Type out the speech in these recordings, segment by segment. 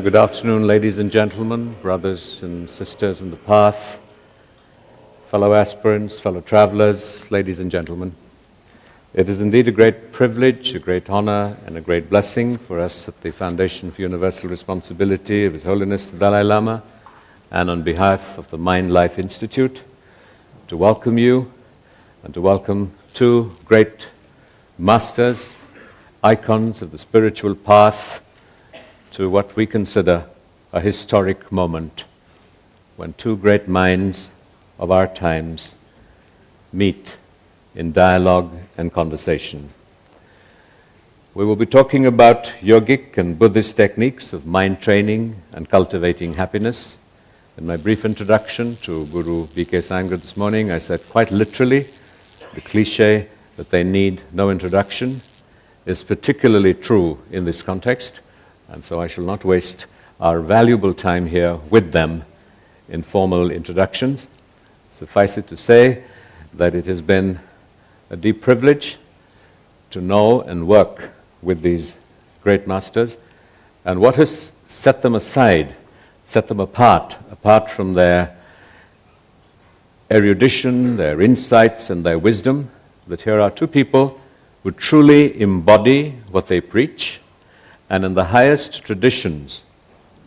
Good afternoon, ladies and gentlemen, brothers and sisters in the path, fellow aspirants, fellow travelers, ladies and gentlemen. It is indeed a great privilege, a great honor, and a great blessing for us at the Foundation for Universal Responsibility of His Holiness the Dalai Lama, and on behalf of the Mind Life Institute, to welcome you and to welcome two great masters, icons of the spiritual path, to what we consider a historic moment when two great minds of our times meet in dialogue and conversation. We will be talking about yogic and Buddhist techniques of mind training and cultivating happiness. In my brief introduction to Guru B.K.S. Iyengar this morning, I said quite literally the cliché that they need no introduction is particularly true in this context. And so I shall not waste our valuable time here with them in formal introductions. Suffice it to say that it has been a deep privilege to know and work with these great masters. And what has set them aside, set them apart from their erudition, their insights, and their wisdom, that here are two people who truly embody what they preach, and in the highest traditions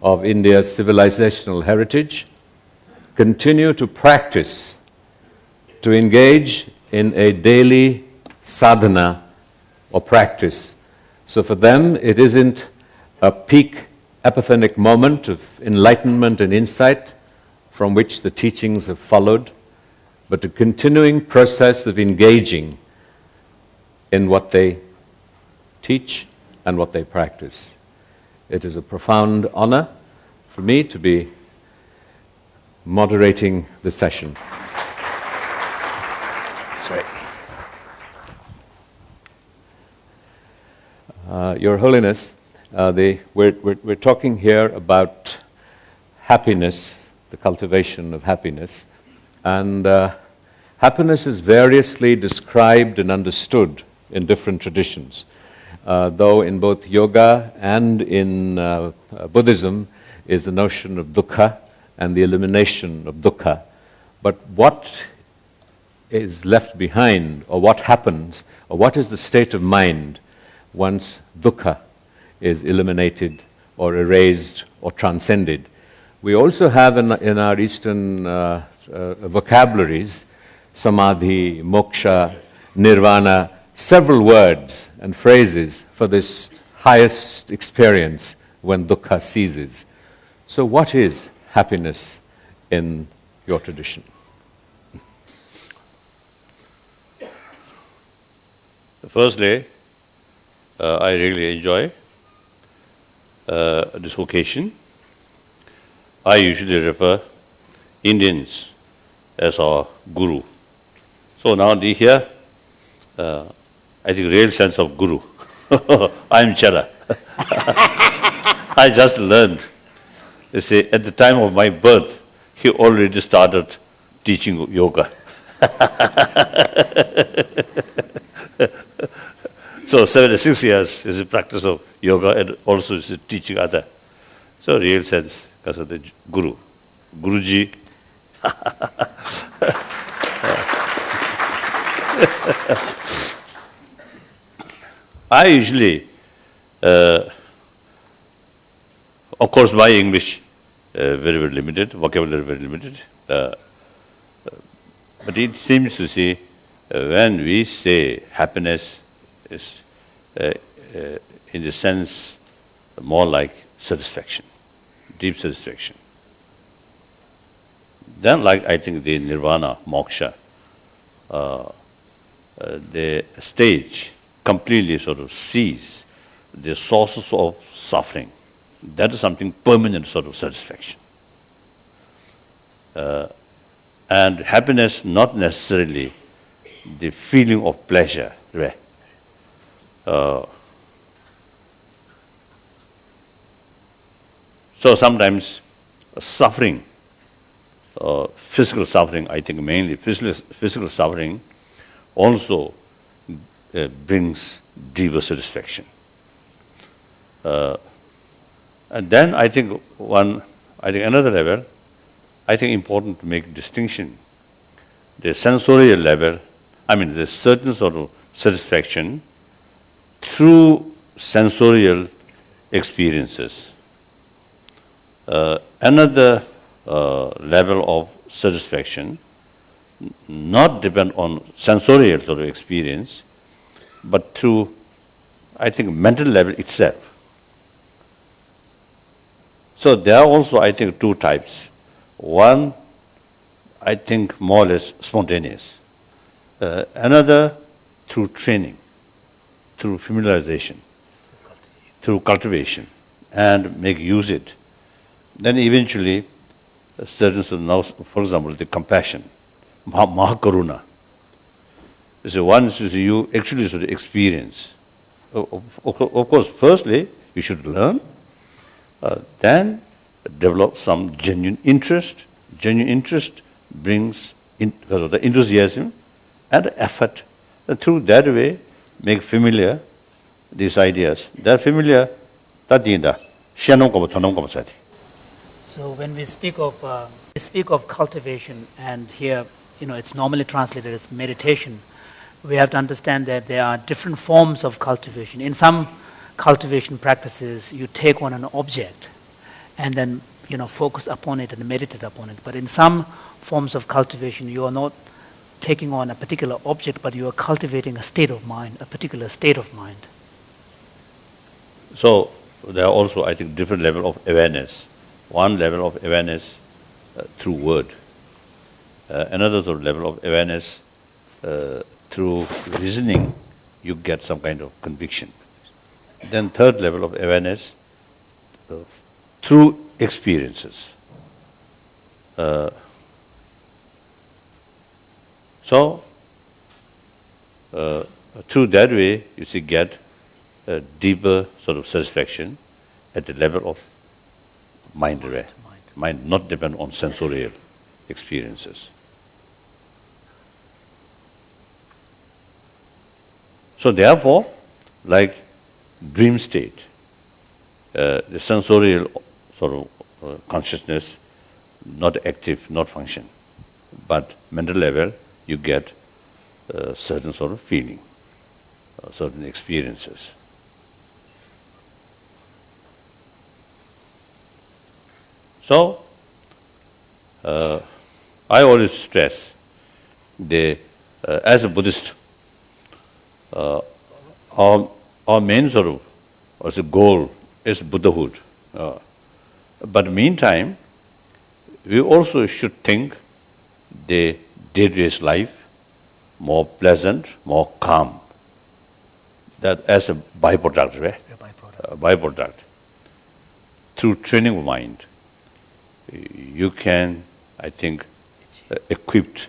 of India's civilizational heritage, continue to practice, to engage in a daily sadhana or practice. So for them, it isn't a peak epiphanic moment of enlightenment and insight from which the teachings have followed, but a continuing process of engaging in what they teach and what they practice. It is a profound honor for me to be moderating the session. Sorry. Your Holiness, we're talking here about happiness, the cultivation of happiness, and happiness is variously described and understood in different traditions. Though in both yoga and in Buddhism is the notion of dukkha and the elimination of dukkha. But what is left behind, or what happens, or what is the state of mind once dukkha is eliminated or erased or transcended? We also have in our Eastern vocabularies, samadhi, moksha, nirvana, several words and phrases for this highest experience when dukkha ceases. So what is happiness in your tradition? Firstly, I really enjoy this occasion. I usually refer Indians as our guru. So now here, I think real sense of guru. I'm Chara. I just learned. You see, at the time of my birth, he already started teaching yoga. So 76 years is the practice of yoga and also is teaching other. So real sense, because of the guru. Guruji. I usually, of course my English very, very limited, vocabulary very limited, but it seems to see when we say happiness is in the sense more like satisfaction, deep satisfaction. Then like I think the nirvana, moksha, the stage completely sort of cease the sources of suffering. That is something permanent sort of satisfaction. And happiness, not necessarily the feeling of pleasure. Right? So sometimes suffering, physical suffering, I think mainly physical suffering also brings deeper satisfaction. And then I think another level, I think important to make distinction. The sensorial level, the certain sort of satisfaction through sensorial experiences. Another level of satisfaction, not depend on sensorial sort of experience, but through, I think, mental level itself. So there are also, I think, two types. One, I think, more or less spontaneous. Another, through training, through familiarization, through cultivation, and make use it. Then eventually, certain sort of now, for example, the compassion, Mahakaruna. So once you actually sort of experience, of course, firstly, you should learn, then develop some genuine interest. Genuine interest brings, because of the enthusiasm and effort, and through that way, make familiar these ideas. They're familiar, So when we speak of cultivation, and here, it's normally translated as meditation, we have to understand that there are different forms of cultivation. In some cultivation practices, you take on an object and then focus upon it and meditate upon it. But in some forms of cultivation, you are not taking on a particular object, but you are cultivating a state of mind, a particular state of mind. So there are also, I think, different level of awareness. One level of awareness through word. Another sort of level of awareness through reasoning, you get some kind of conviction. Then third level of awareness through experiences. So through that way, you see, get a deeper sort of satisfaction at the level of mind aware. Mind not depend on sensorial experiences. So therefore, like dream state, the sensorial sort of consciousness, not active, not function, but mental level, you get a certain sort of feeling, certain experiences. So, I always stress, as a Buddhist, our main sort of as a goal is Buddhahood. But meantime, we also should think the day-to-day life more pleasant, more calm. That as a byproduct, right? A byproduct. Through training of mind, you can, I think, equipped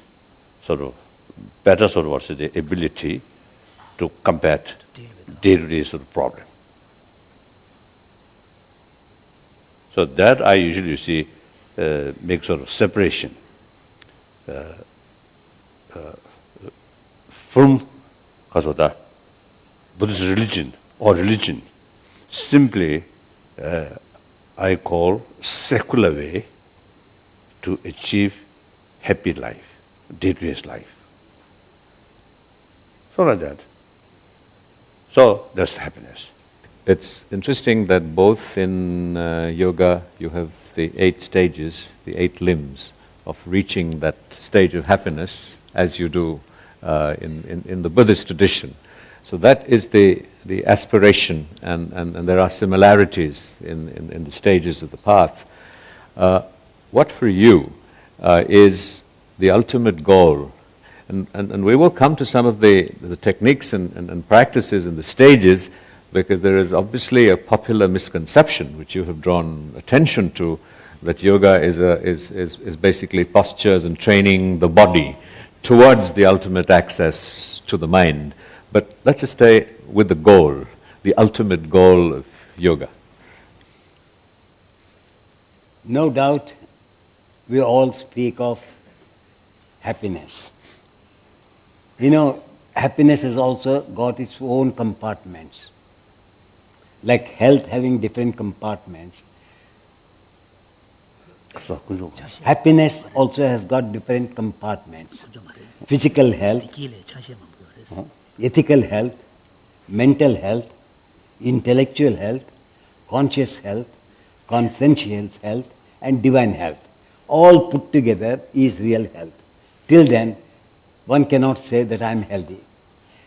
sort of better sort of the ability to combat day-to-day sort of problem. So that I usually see make sort of separation from Buddhist religion or religion. Simply, I call secular way to achieve happy life, day-to-day life. So like that. So that's happiness. It's interesting that both in yoga you have the 8 stages, the 8 limbs of reaching that stage of happiness, as you do in the Buddhist tradition. So that is the aspiration, and there are similarities in the stages of the path. What for you is the ultimate goal? And we will come to some of the techniques and practices and the stages, because there is obviously a popular misconception which you have drawn attention to, that yoga is basically postures and training the body towards the ultimate access to the mind. But let's just stay with the goal, the ultimate goal of yoga. No doubt, we all speak of happiness. Happiness has also got its own compartments. Like health having different compartments, Happiness also has got different compartments. Physical health, ethical health, mental health, intellectual health, conscious health, conscientious health, and divine health. All put together is real health. Till then, one cannot say that I am healthy.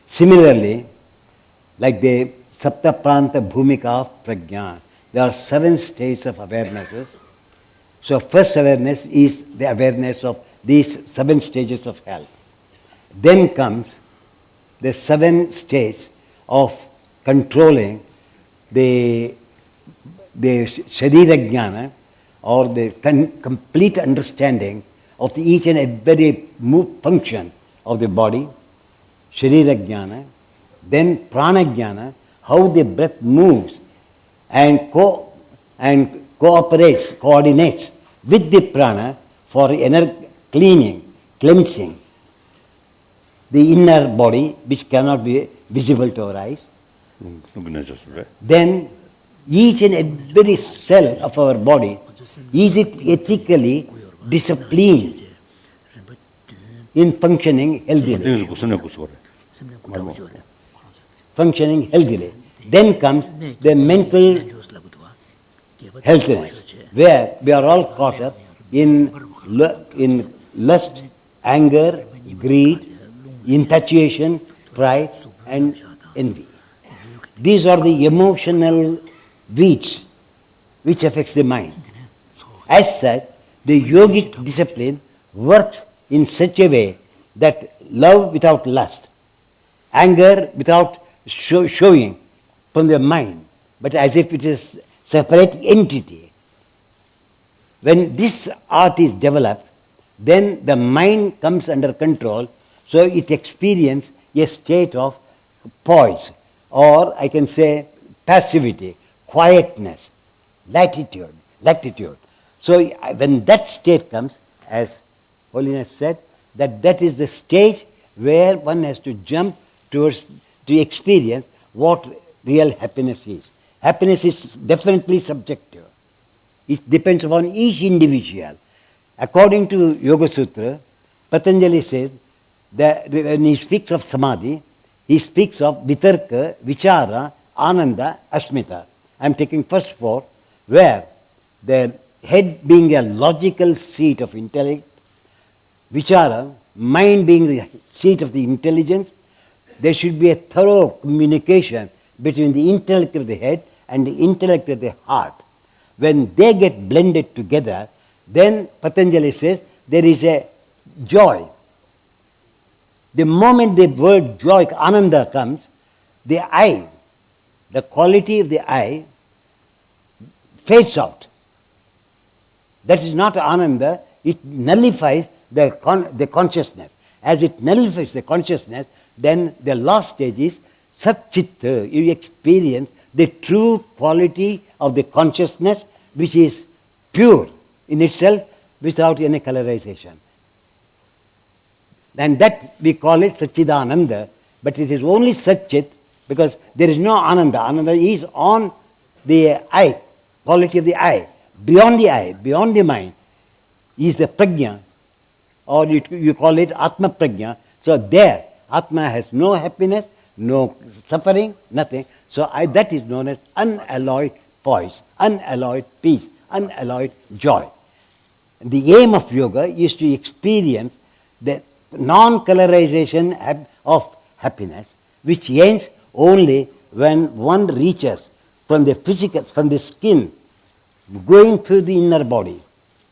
Similarly, like the Sapta Pranta Bhumika of Prajna, there are 7 states of awarenesses. So first awareness is the awareness of these 7 stages of health. Then comes the 7 stages of controlling the Sharira Jnana, or the complete understanding of each and every function of the body, Sharira Jnana, then Prana Jnana, how the breath moves and cooperates, coordinates with the prana for inner cleaning, cleansing the inner body, which cannot be visible to our eyes. Then each and every cell of our body, is it ethically disciplined in functioning healthily? Functioning healthily. Then comes the mental healthiness, where we are all caught up in lust, anger, greed, infatuation, pride, and envy. These are the emotional weeds which affects the mind. As such, the yogic discipline works in such a way that love without lust, anger without showing from the mind, but as if it is separate entity. When this art is developed, then the mind comes under control, so it experiences a state of poise, or I can say passivity, quietness, latitude. So when that state comes, as Holiness said, that is the stage where one has to jump towards to experience what real happiness is. Happiness is definitely subjective. It depends upon each individual. According to Yoga Sutra, Patanjali says that when he speaks of samadhi, he speaks of vitarka, vichara, ananda, asmita. I am taking first 4, where the head being a logical seat of intellect, vichara, mind being the seat of the intelligence, there should be a thorough communication between the intellect of the head and the intellect of the heart. When they get blended together, then Patanjali says there is a joy. The moment the word joy, ananda, comes, the I, the quality of the I, fades out. That is not ananda, it nullifies the consciousness. As it nullifies the consciousness, then the last stage is satchitta. You experience the true quality of the consciousness, which is pure in itself without any colorization. And that we call it Satchidananda, but it is only Satchit because there is no Ananda. Ananda is on the I, quality of the I, beyond the mind, is the Prajna, or you call it Atma Prajna. So there, Atma has no happiness, no suffering, nothing. So that is known as unalloyed poise, unalloyed peace, unalloyed joy. The aim of yoga is to experience the non-colorization of happiness, which ends only when one reaches from the physical, from the skin, going through the inner body,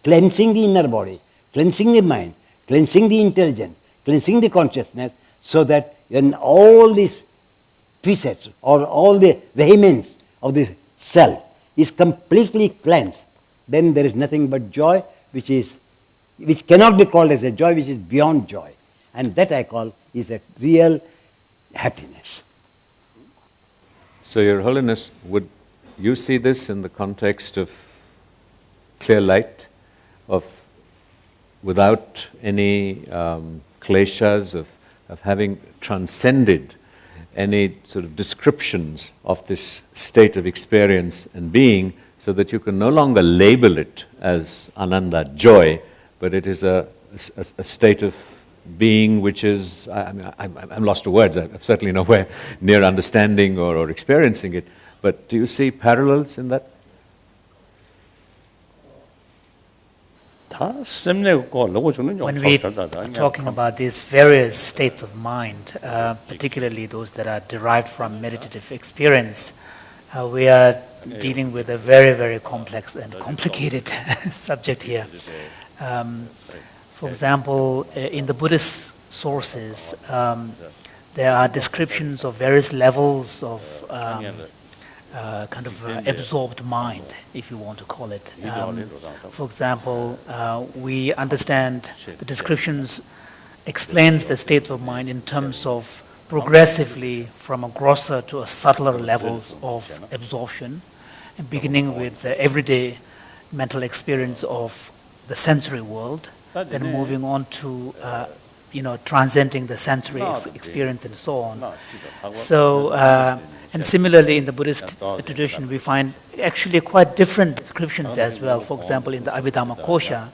cleansing the inner body, cleansing the mind, cleansing the intelligence, cleansing the consciousness, so that when all these facets or all the vehemence of the self is completely cleansed, then there is nothing but joy, which cannot be called as a joy, which is beyond joy. And that I call is a real happiness. So, Your Holiness, would you see this in the context of clear light, of without any kleshas, of having transcended any sort of descriptions of this state of experience and being, so that you can no longer label it as ananda, joy, but it is a state of being which is, I'm lost for words, I'm certainly nowhere near understanding or experiencing it, but do you see parallels in that? When we're talking about these various states of mind, particularly those that are derived from meditative experience, we are dealing with a very, very complex and complicated subject here. For example, in the Buddhist sources, there are descriptions of various levels of absorbed mind, if you want to call it. For example, we understand the descriptions explains the states of mind in terms of progressively from a grosser to a subtler levels of absorption, and beginning with the everyday mental experience of the sensory world, then moving on to transcending the sensory experience and so on. So, and similarly in the Buddhist tradition, we find actually quite different descriptions as well. For example, in the Abhidhamma Kosha,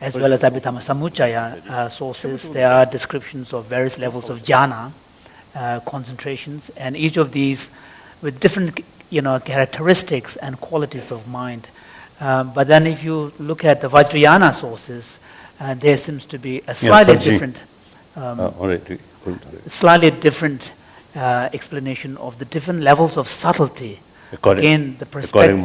as well as Abhidhamma Samuccaya sources, there are descriptions of various levels of jhana, concentrations, and each of these with different characteristics and qualities of mind. But then if you look at the Vajrayana sources, there seems to be a slightly different explanation of the different levels of subtlety in the perspective,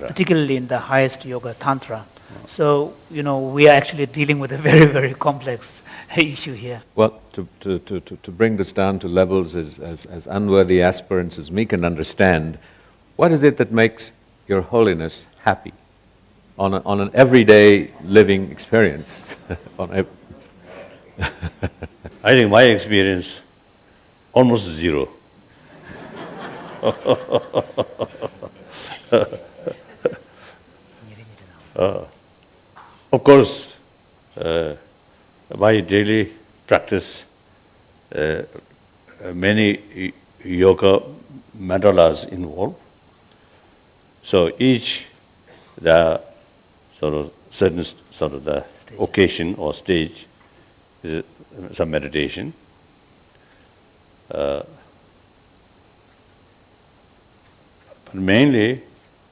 particularly in the highest yoga tantra. So, we are actually dealing with a very, very complex issue here. Well, to bring this down to levels as unworthy aspirants as me can understand, what is it that makes Your Holiness happy on an everyday living experience? I think my experience, almost zero. Of course, my daily practice, many yoga mandalas involved. So each the certain the occasion or stage is some meditation. But mainly,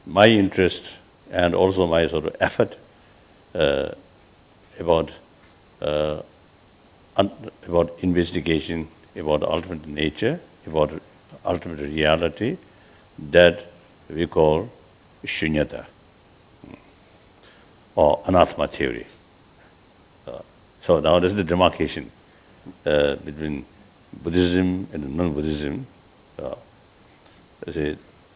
my interest and also my effort about investigation, about ultimate nature, about ultimate reality, that we call shunyata or anathema theory. So now this is the demarcation between Buddhism and non-Buddhism.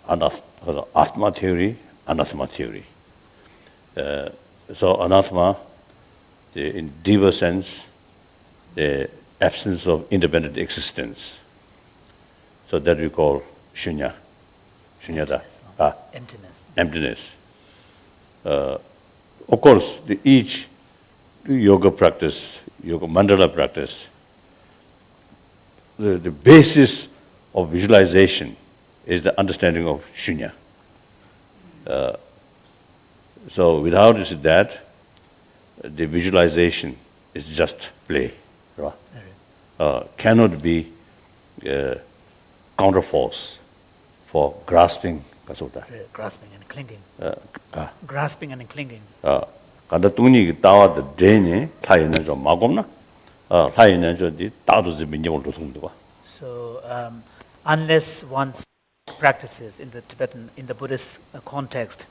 Atma theory, anathema theory. So anathema, in deeper sense, the absence of independent existence. So that we call shunyata. Emptiness. Of course, each yoga practice, yoga mandala practice, the basis of visualization is the understanding of shunya. So without that, the visualization is just play. Right? Cannot be counterforce for grasping. Grasping and clinging. Grasping and clinging. Kada tuni tawa the drain, taina jo magomna, taina jo di tadu zibinyol rutungwa. So unless one practices in the Buddhist context,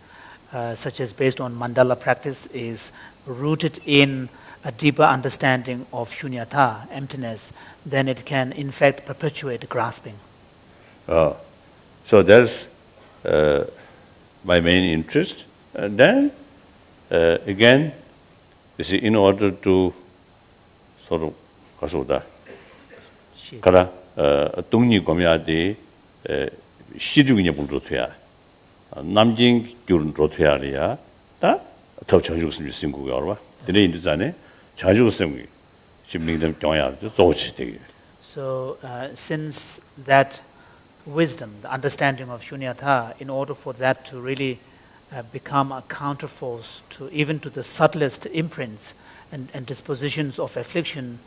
such as based on mandala practice, is rooted in a deeper understanding of shunyata, emptiness, then it can in fact perpetuate grasping. So that's my main interest. And then again, you see, in order to kara tungni gomyadi 시중에 불도돼야 남진 교른 도돼야리야 다 더쳐주고 있는 거야. 근데 인도자네 자주 쓰는 집민들 경향도 좋지 되게. So since that wisdom, the understanding of shunyata, in order for that to really become a counterforce to even to the subtlest imprints and dispositions of affliction,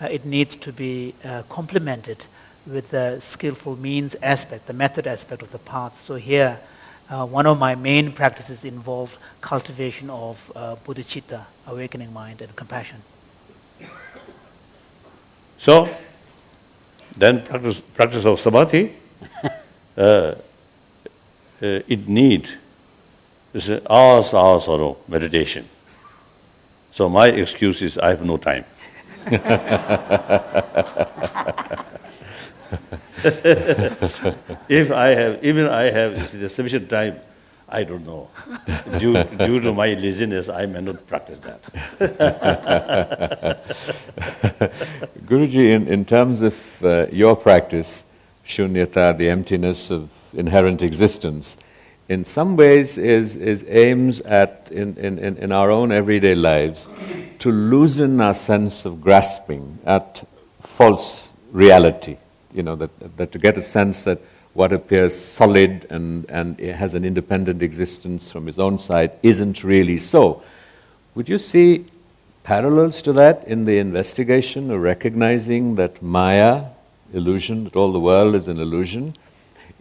it needs to be complemented with the skillful means aspect, the method aspect of the path. So here, one of my main practices involved cultivation of bodhicitta, awakening mind, and compassion. So, then practice of samadhi, it needs hours of meditation. So my excuse is I have no time. If I have sufficient time, I don't know. Due to my laziness, I may not practice that. Guruji, in terms of your practice, shunyata, the emptiness of inherent existence, in some ways is aims at, in our own everyday lives, to loosen our sense of grasping at false reality. That to get a sense that what appears solid and it has an independent existence from its own side isn't really so. Would you see parallels to that in the investigation of recognizing that Maya, illusion, that all the world is an illusion,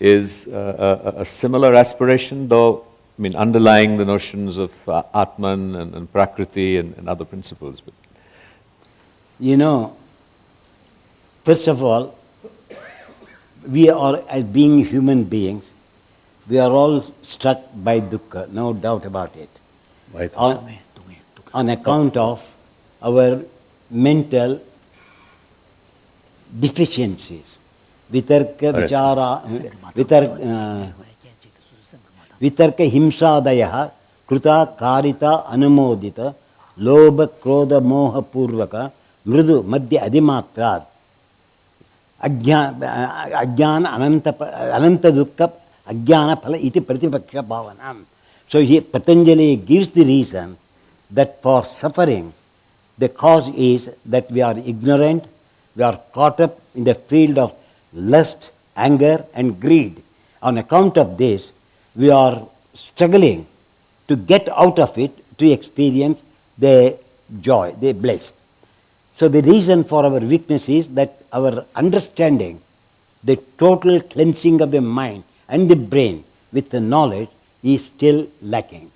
is a similar aspiration, though, underlying the notions of Atman and Prakriti and other principles? First of all, we are, as being human beings, we are all struck by dukkha, no doubt about it. Right. On account of our mental deficiencies. Vitarka vichara, vitarka himsadaya, kruta karita anumodita, lobha krodha moha purvaka, mrudu madhya adimatrad. Ajnana ananta dukkha ajnana phala iti pratipaksha bhavanam. So here Patanjali gives the reason that for suffering, the cause is that we are ignorant, we are caught up in the field of lust, anger and greed. On account of this, we are struggling to get out of it to experience the joy, the bliss. So the reason for our weakness is that our understanding, the total cleansing of the mind and the brain with the knowledge is still lacking.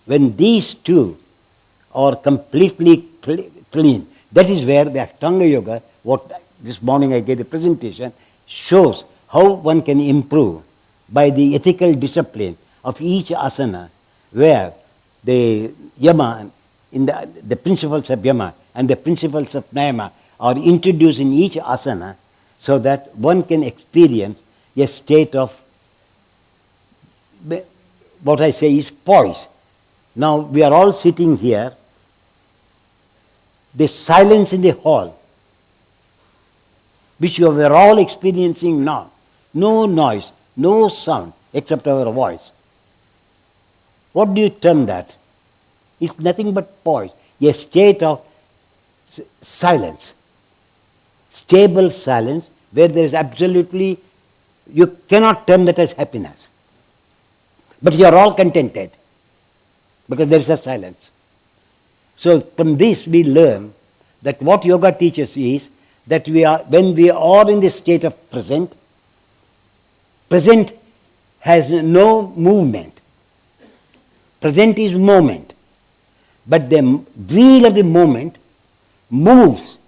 When these two are completely clean, that is where the Ashtanga Yoga, what this morning I gave the presentation, shows how one can improve by the ethical discipline of each asana, where the yama, in the principles of yama and the principles of niyama are introduced in each asana, so that one can experience a state of, what I say is poise. Now we are all sitting here, the silence in the hall, which we are all experiencing now, no noise, no sound except our voice. What do you term that? It's nothing but poise, a state of silence, stable silence, where there is absolutely, you cannot term that as happiness. But you are all contented because there is a silence. So from this we learn that what yoga teaches is that when we are in the state of present, present has no movement. Present is moment. But the wheel of the moment moves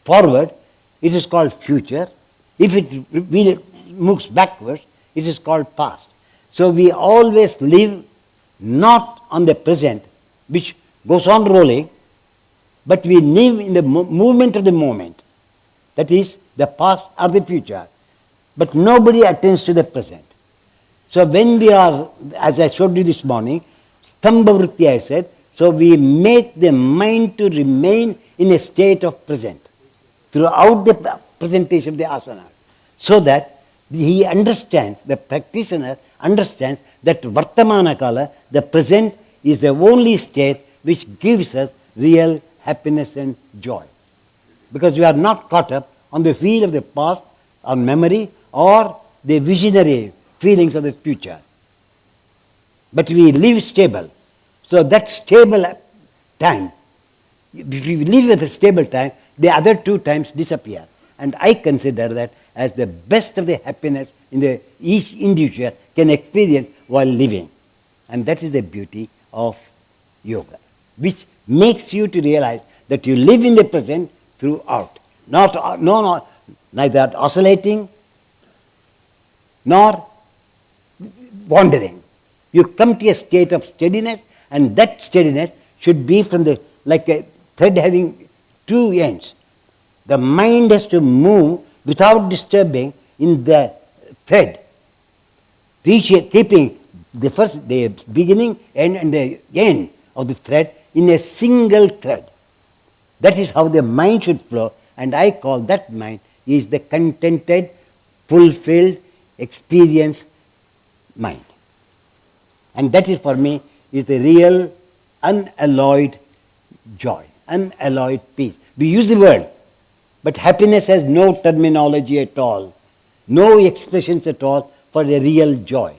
forward, it is called future. If it moves backwards, it is called past. So we always live not on the present, which goes on rolling, but we live in the movement of the moment. That is the past or the future. But nobody attends to the present. So when we are, as I showed you this morning, stambha vritti I said, so we make the mind to remain in a state of present throughout the presentation of the asana, so that he understands, the practitioner understands that vartamana kala, the present, is the only state which gives us real happiness and joy. Because we are not caught up on the wheel of the past, on memory, or the visionary feelings of the future. But we live stable. So that stable time, if we live with a stable time, the other two times disappear. And I consider that as the best of the happiness in the each individual can experience while living. And that is the beauty of yoga, which makes you to realize that you live in the present throughout. Neither oscillating nor wandering. You come to a state of steadiness, and that steadiness should be from the, like a thread having two ends. The mind has to move without disturbing in the thread, keeping the beginning and the end of the thread in a single thread. That is how the mind should flow, and I call that mind is the contented, fulfilled, experienced mind. And that is for me is the real unalloyed joy, unalloyed peace. We use the word, but happiness has no terminology at all, no expressions at all for a real joy.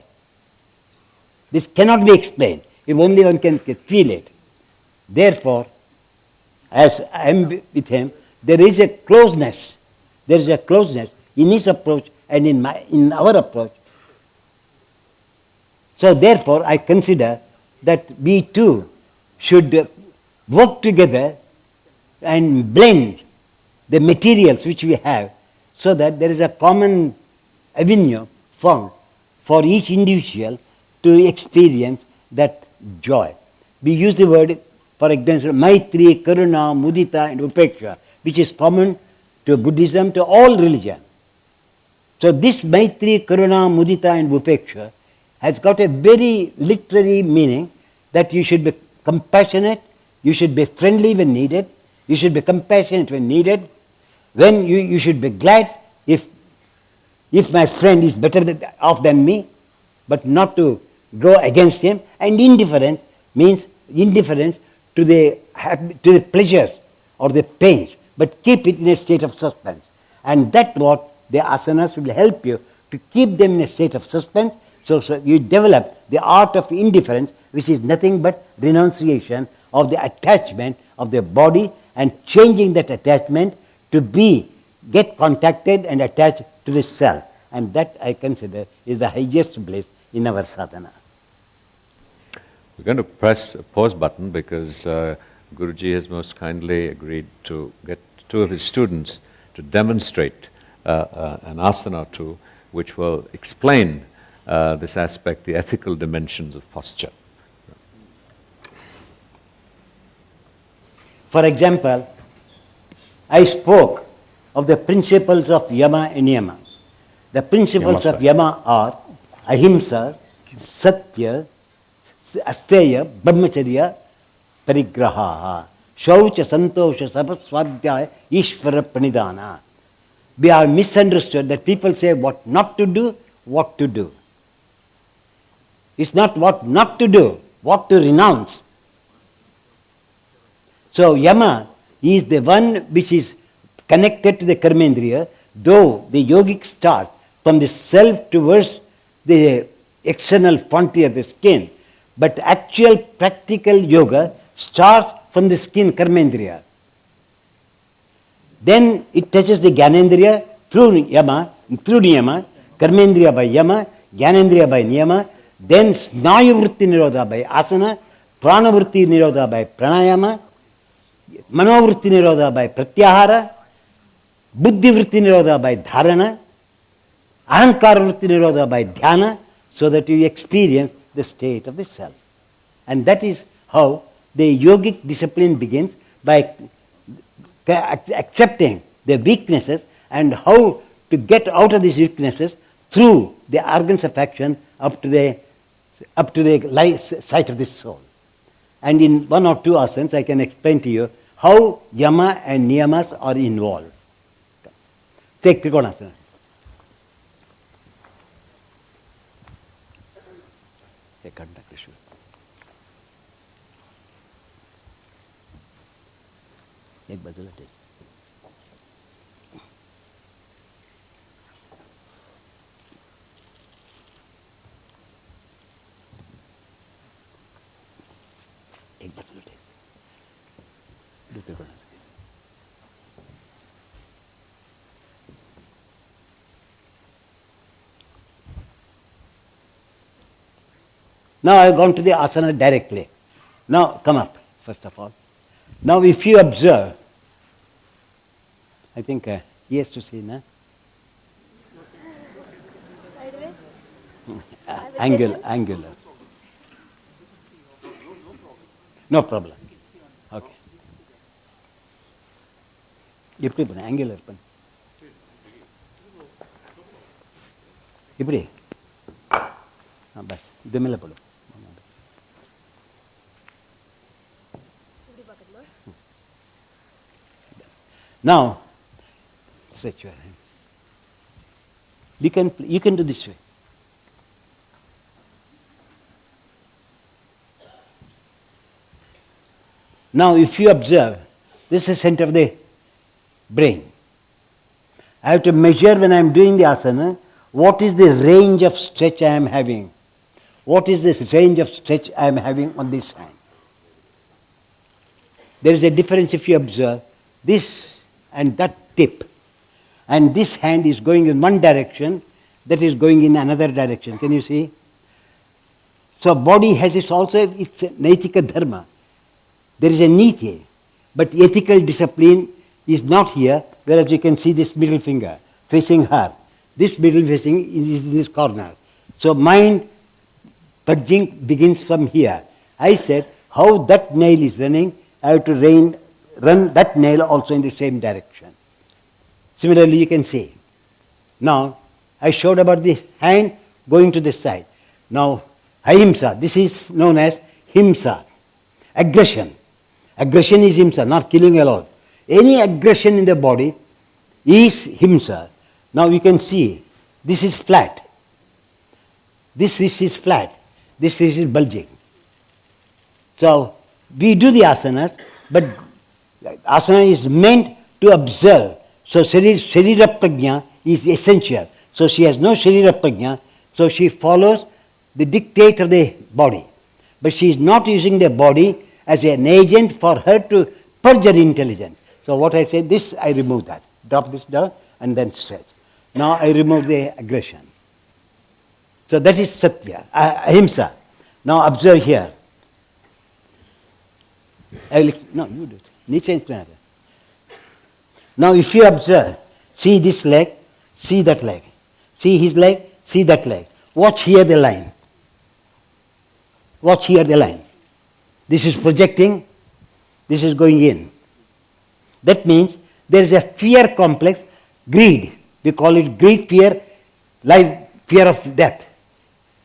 This cannot be explained if only one can feel it. Therefore, as I am with him, there is a closeness. There is a closeness in his approach and in our approach. So therefore, I consider that we too should work together and blend the materials which we have so that there is a common avenue found for each individual to experience that joy. We use the word, for example, Maitri, Karuna, Mudita and Upeksha, which is common to Buddhism, to all religion. So this Maitri, Karuna, Mudita and Upeksha has got a very literary meaning that you should be compassionate, you should be friendly when needed, you should be compassionate when needed, when you should be glad if my friend is better off than me, but not to go against him. And indifference means indifference to the pleasures or the pains, but keep it in a state of suspense. And that's what the asanas will help you to keep them in a state of suspense. So you develop the art of indifference, which is nothing but renunciation of the attachment of the body and changing that attachment to get contacted and attached to the self. And that I consider is the highest bliss in our sadhana. We're going to press a pause button because Guruji has most kindly agreed to get two of his students to demonstrate an asana or two which will explain this aspect, the ethical dimensions of posture. For example, I spoke of the principles of yama and niyama. The principles of yama are ahimsa, satya, asteya, brahmacharya, parigraha, shaucha, santosha, sabaswadhyaya, ishvara, pranidhana. We are misunderstood that people say what not to do, what to do. It's not what not to do, what to renounce. So yama is the one which is connected to the karmendriya, though the yogic start from the self towards the external frontier, the skin, but actual practical yoga starts from the skin, karmendriya. Then it touches the gyanendriya through yama, through niyama, karmendriya by yama, gyanendriya by niyama, then snayu vritti nirodha by asana, prana vritti nirodha by pranayama, manovritti nirodha by pratyahara, buddhi vritti nirodha by dharana, ahankara vritti nirodha by dhyana, so that you experience the state of the self. And that is how the yogic discipline begins, by accepting the weaknesses and how to get out of these weaknesses through the organs of action up to the sight of the soul. And in one or two asanas I can explain to you how yama and niyamas are involved. Take Trikonasana. एक बाजूला take. एक बस लुटे लुटे करना चाहिए. Now I have gone to the asana directly. Now come up, first of all. Now if you observe, I think he has to see, no? Angular. No problem. Okay. Ipri pun angular pun. Ipri. Bas. Idu mela padu. Now, stretch your hand. You can do this way. Now, if you observe, this is the center of the brain. I have to measure when I am doing the asana, what is the range of stretch I am having? What is this range of stretch I am having on this hand? There is a difference if you observe this and that tip. And this hand is going in one direction, that is going in another direction. Can you see? So body has its naitika dharma. There is a niti, but ethical discipline is not here, whereas you can see this middle finger facing her. This middle facing is in this corner. So mind purging begins from here. I said, how that nail is running, I have to run that nail also in the same direction. Similarly, you can see. Now, I showed about the hand going to this side. Now, ahimsa, this is known as himsa, aggression. Aggression is himsa, not killing alone. Any aggression in the body is himsa. Now you can see, this is flat. This wrist is flat. This wrist is bulging. So, we do the asanas, but asana is meant to observe. So, Sharira Prajna is essential. So, she has no Sharira Prajna, so she follows the dictate of the body. But she is not using the body as an agent for her to purge her intelligence. So, what I say, this I remove that. Drop this down and then stretch. Now, I remove the aggression. So, that is Satya, Ahimsa. Now, observe here. No, you do it. Niche and Now, if you observe, see this leg, see that leg. See his leg, see that leg. Watch here the line. Watch here the line. This is projecting, this is going in. That means there is a fear complex, greed. We call it greed, fear, life, fear of death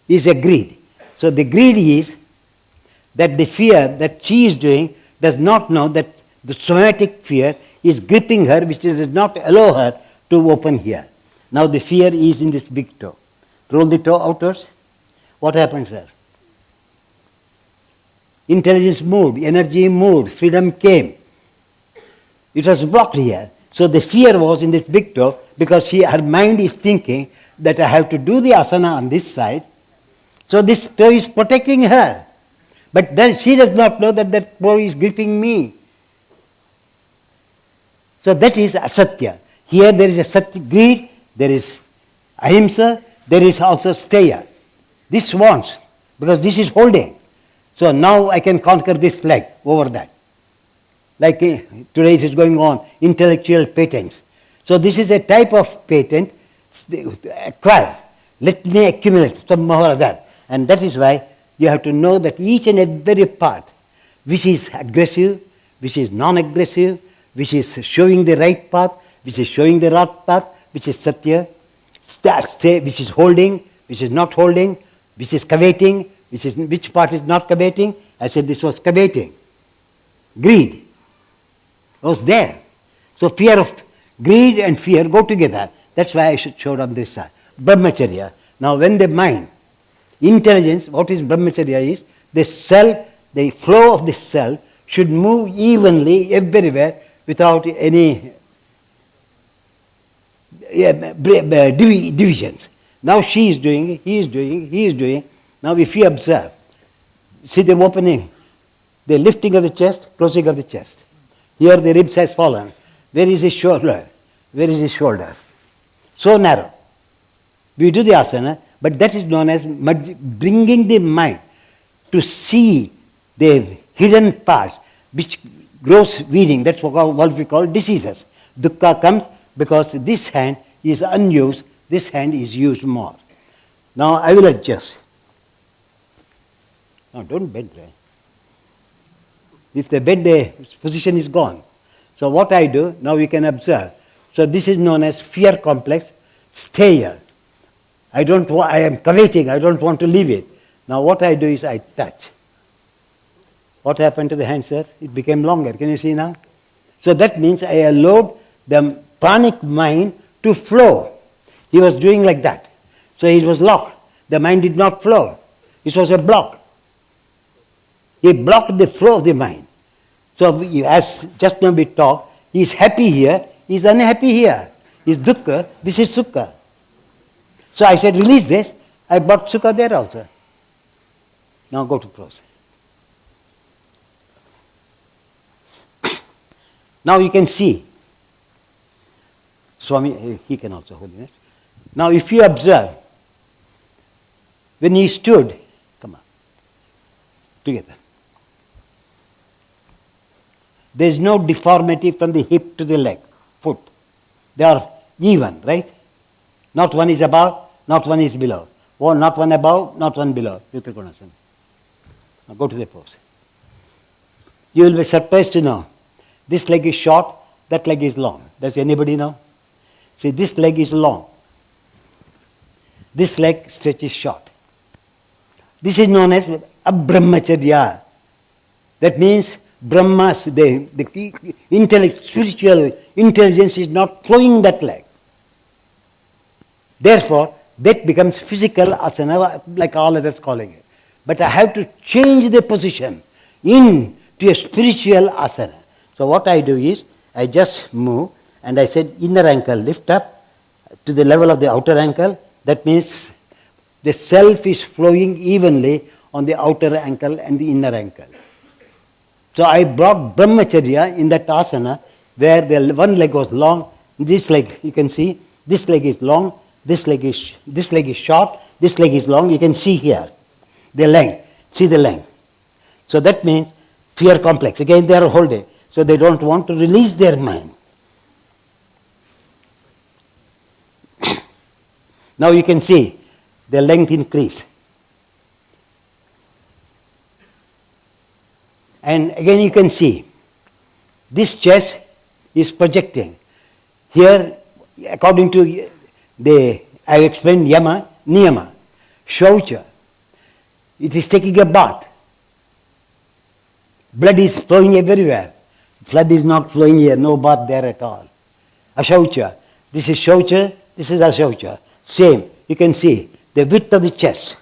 is a greed. So the greed is that the fear that she is doing does not know that the somatic fear is gripping her, which does not allow her to open here. Now the fear is in this big toe. Roll the toe outwards. What happens there? Intelligence moved, energy moved, freedom came. It was blocked here. So the fear was in this big toe because her mind is thinking that I have to do the asana on this side. So this toe is protecting her. But then she does not know that that toe is gripping me. So that is asatya. Here there is a satya greed, there is ahimsa, there is also steya. This wants, because this is holding. So now I can conquer this leg over that. Like today it is going on, intellectual patents. So this is a type of patent, acquire. Let me accumulate some more of that. And that is why you have to know that each and every part, which is aggressive, which is non-aggressive, which is showing the right path, which is showing the wrong path, which is satya, which is holding, which is not holding, which is coveting, which part is not coveting. I said this was coveting. Greed was there. So fear of greed and fear go together. That's why I should show on this side. Brahmacharya. Now when the mind, intelligence, what is brahmacharya is, the cell, the flow of the cell should move evenly everywhere without any divisions. Now she is doing, he is doing, he is doing. Now if you observe, see the opening, the lifting of the chest, closing of the chest. Here the ribs has fallen. Where is his shoulder? Where is his shoulder? So narrow. We do the asana, but that is known as bringing the mind to see the hidden parts which grows weeding. That's what we call diseases. Dukkha comes because this hand is unused, this hand is used more. Now I will adjust. Now don't bend, right? If they bend, the position is gone. So what I do, now we can observe. So this is known as fear complex, stay here. I am coveting, I don't want to leave it. Now what I do is I touch. What happened to the hand, sir? It became longer. Can you see now? So that means I allowed the pranic mind to flow. He was doing like that. So it was locked. The mind did not flow. It was a block. He blocked the flow of the mind. So as just now we talked, he is happy here, he is unhappy here. He is dukkha, this is sukha. So I said, release this. I brought sukha there also. Now go to prose. Now you can see. Swami, he can also Holiness. Now if you observe, when he stood, come on, together. There is no deformity from the hip to the leg, foot. They are even, right? Not one is above, not one is below. Not one above, not one below. Now go to the pose. You will be surprised to know, this leg is short, that leg is long. Does anybody know? See, this leg is long. This leg stretches short. This is known as abrahmacharya. That means Brahma's, the spiritual intelligence is not flowing that leg. Therefore, that becomes physical asana, like all others calling it. But I have to change the position into a spiritual asana. So what I do is, I just move and I said inner ankle lift up to the level of the outer ankle. That means the self is flowing evenly on the outer ankle and the inner ankle. So I brought brahmacharya in that asana where the one leg was long, this leg you can see, this leg is long, this leg is short, this leg is long. You can see here the length. See the length. So that means fear complex. Again, they are holding. So they don't want to release their mind. Now you can see the length increase. And again you can see this chest is projecting. Here, according to I explained yama, niyama, shaucha. It is taking a bath. Blood is flowing everywhere. Blood is not flowing here, no bath there at all. Ashaucha. This is shaucha, this is ashaucha. Same. You can see the width of the chest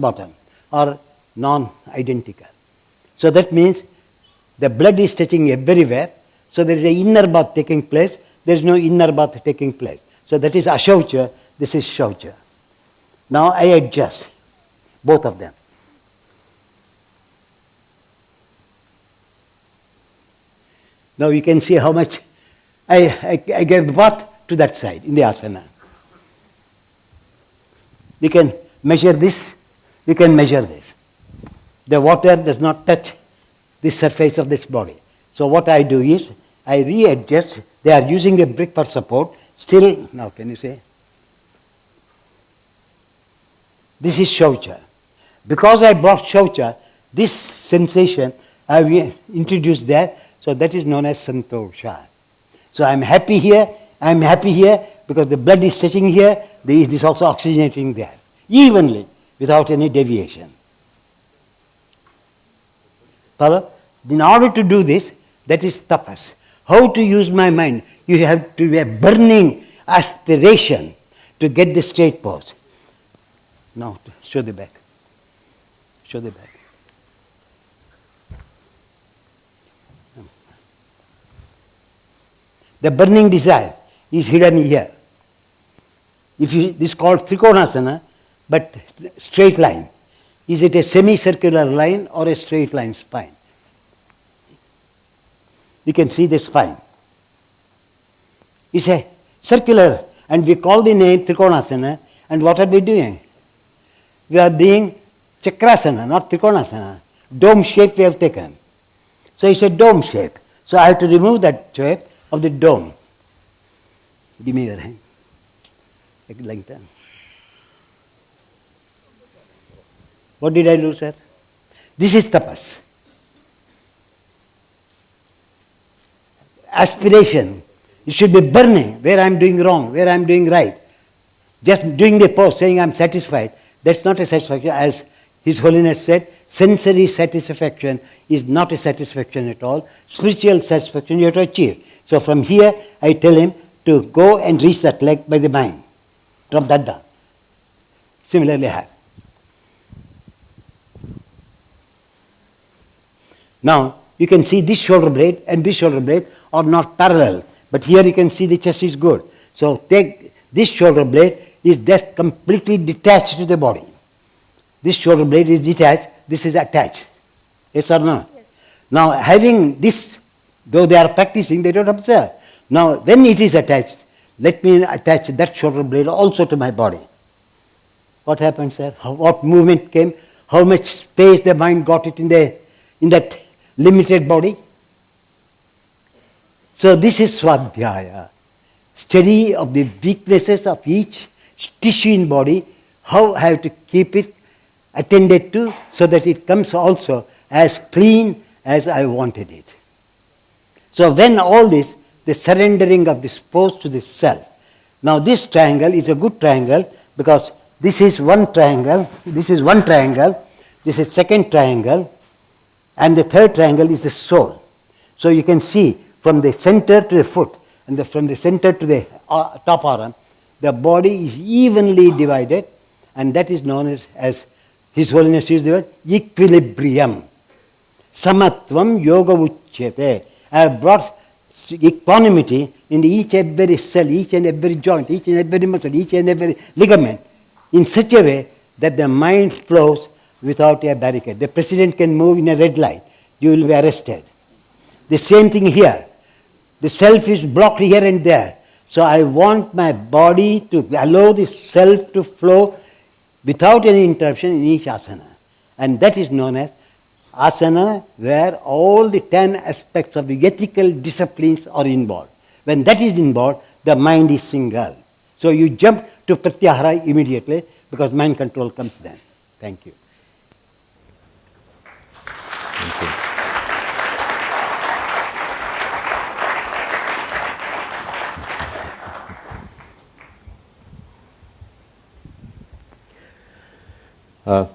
bottom are non-identical. So that means the blood is touching everywhere. So there is an inner bath taking place. There is no inner bath taking place. So that is ashaucha, this is shaucha. Now I adjust both of them. Now you can see how much I gave bath to that side in the asana. You can measure this, you can measure this. The water does not touch the surface of this body. So what I do is, I readjust. They are using a brick for support. Still, now can you say? This is shaucha. Because I brought shaucha, this sensation I have introduced there, so that is known as santosha. So I'm happy here because the blood is touching here, this is also oxygenating there, evenly, without any deviation. Follow? In order to do this, that is tapas. How to use my mind? You have to have burning aspiration to get the straight pose. Now, show the back. Show the back. The burning desire is hidden here. This is called trikonasana, but straight line. Is it a semicircular line or a straight line spine? You can see the spine. It's a circular, and we call the name Trikonasana, and what are we doing? We are doing Chakrasana, not Trikonasana. Dome shape we have taken. So it's a dome shape. So I have to remove that shape of the dome. Give me your hand. Like that. What did I do, sir? This is tapas. Aspiration. It should be burning where I am doing wrong, where I am doing right. Just doing the pose, saying I am satisfied, that's not a satisfaction. As His Holiness said, sensory satisfaction is not a satisfaction at all. Spiritual satisfaction you have to achieve. So from here, I tell him to go and reach that leg by the mind. Drop that down. Similarly, have. Now, you can see this shoulder blade and this shoulder blade are not parallel. But here you can see the chest is good. So take this shoulder blade is just completely detached to the body. This shoulder blade is detached, this is attached. Yes or no? Yes. Now having this, though they are practicing, they don't observe. Now when it is attached, let me attach that shoulder blade also to my body. What happened, sir? What movement came? How much space the mind got it in that limited body? So this is Swadhyaya. Study of the weaknesses of each tissue in body, how I have to keep it attended to so that it comes also as clean as I wanted it. So when all this, the surrendering of this pose to the self. Now this triangle is a good triangle because this is one triangle, this is one triangle, this is second triangle, and the third triangle is the soul. So you can see from the center to the foot and from the center to the top arm, the body is evenly divided, and that is known as His Holiness used the word equilibrium. Samatvam yoga uchyate. I have brought equanimity in each and every cell, each and every joint, each and every muscle, each and every ligament, in such a way that the mind flows without a barricade. The president can move in a red light, you will be arrested. The same thing here. The self is blocked here and there. So I want my body to allow the self to flow without any interruption in each asana. And that is known as asana, where all the 10 aspects of the ethical disciplines are involved. When that is involved, the mind is single. So you jump to pratyahara immediately because mind control comes then. Thank you. Thank you.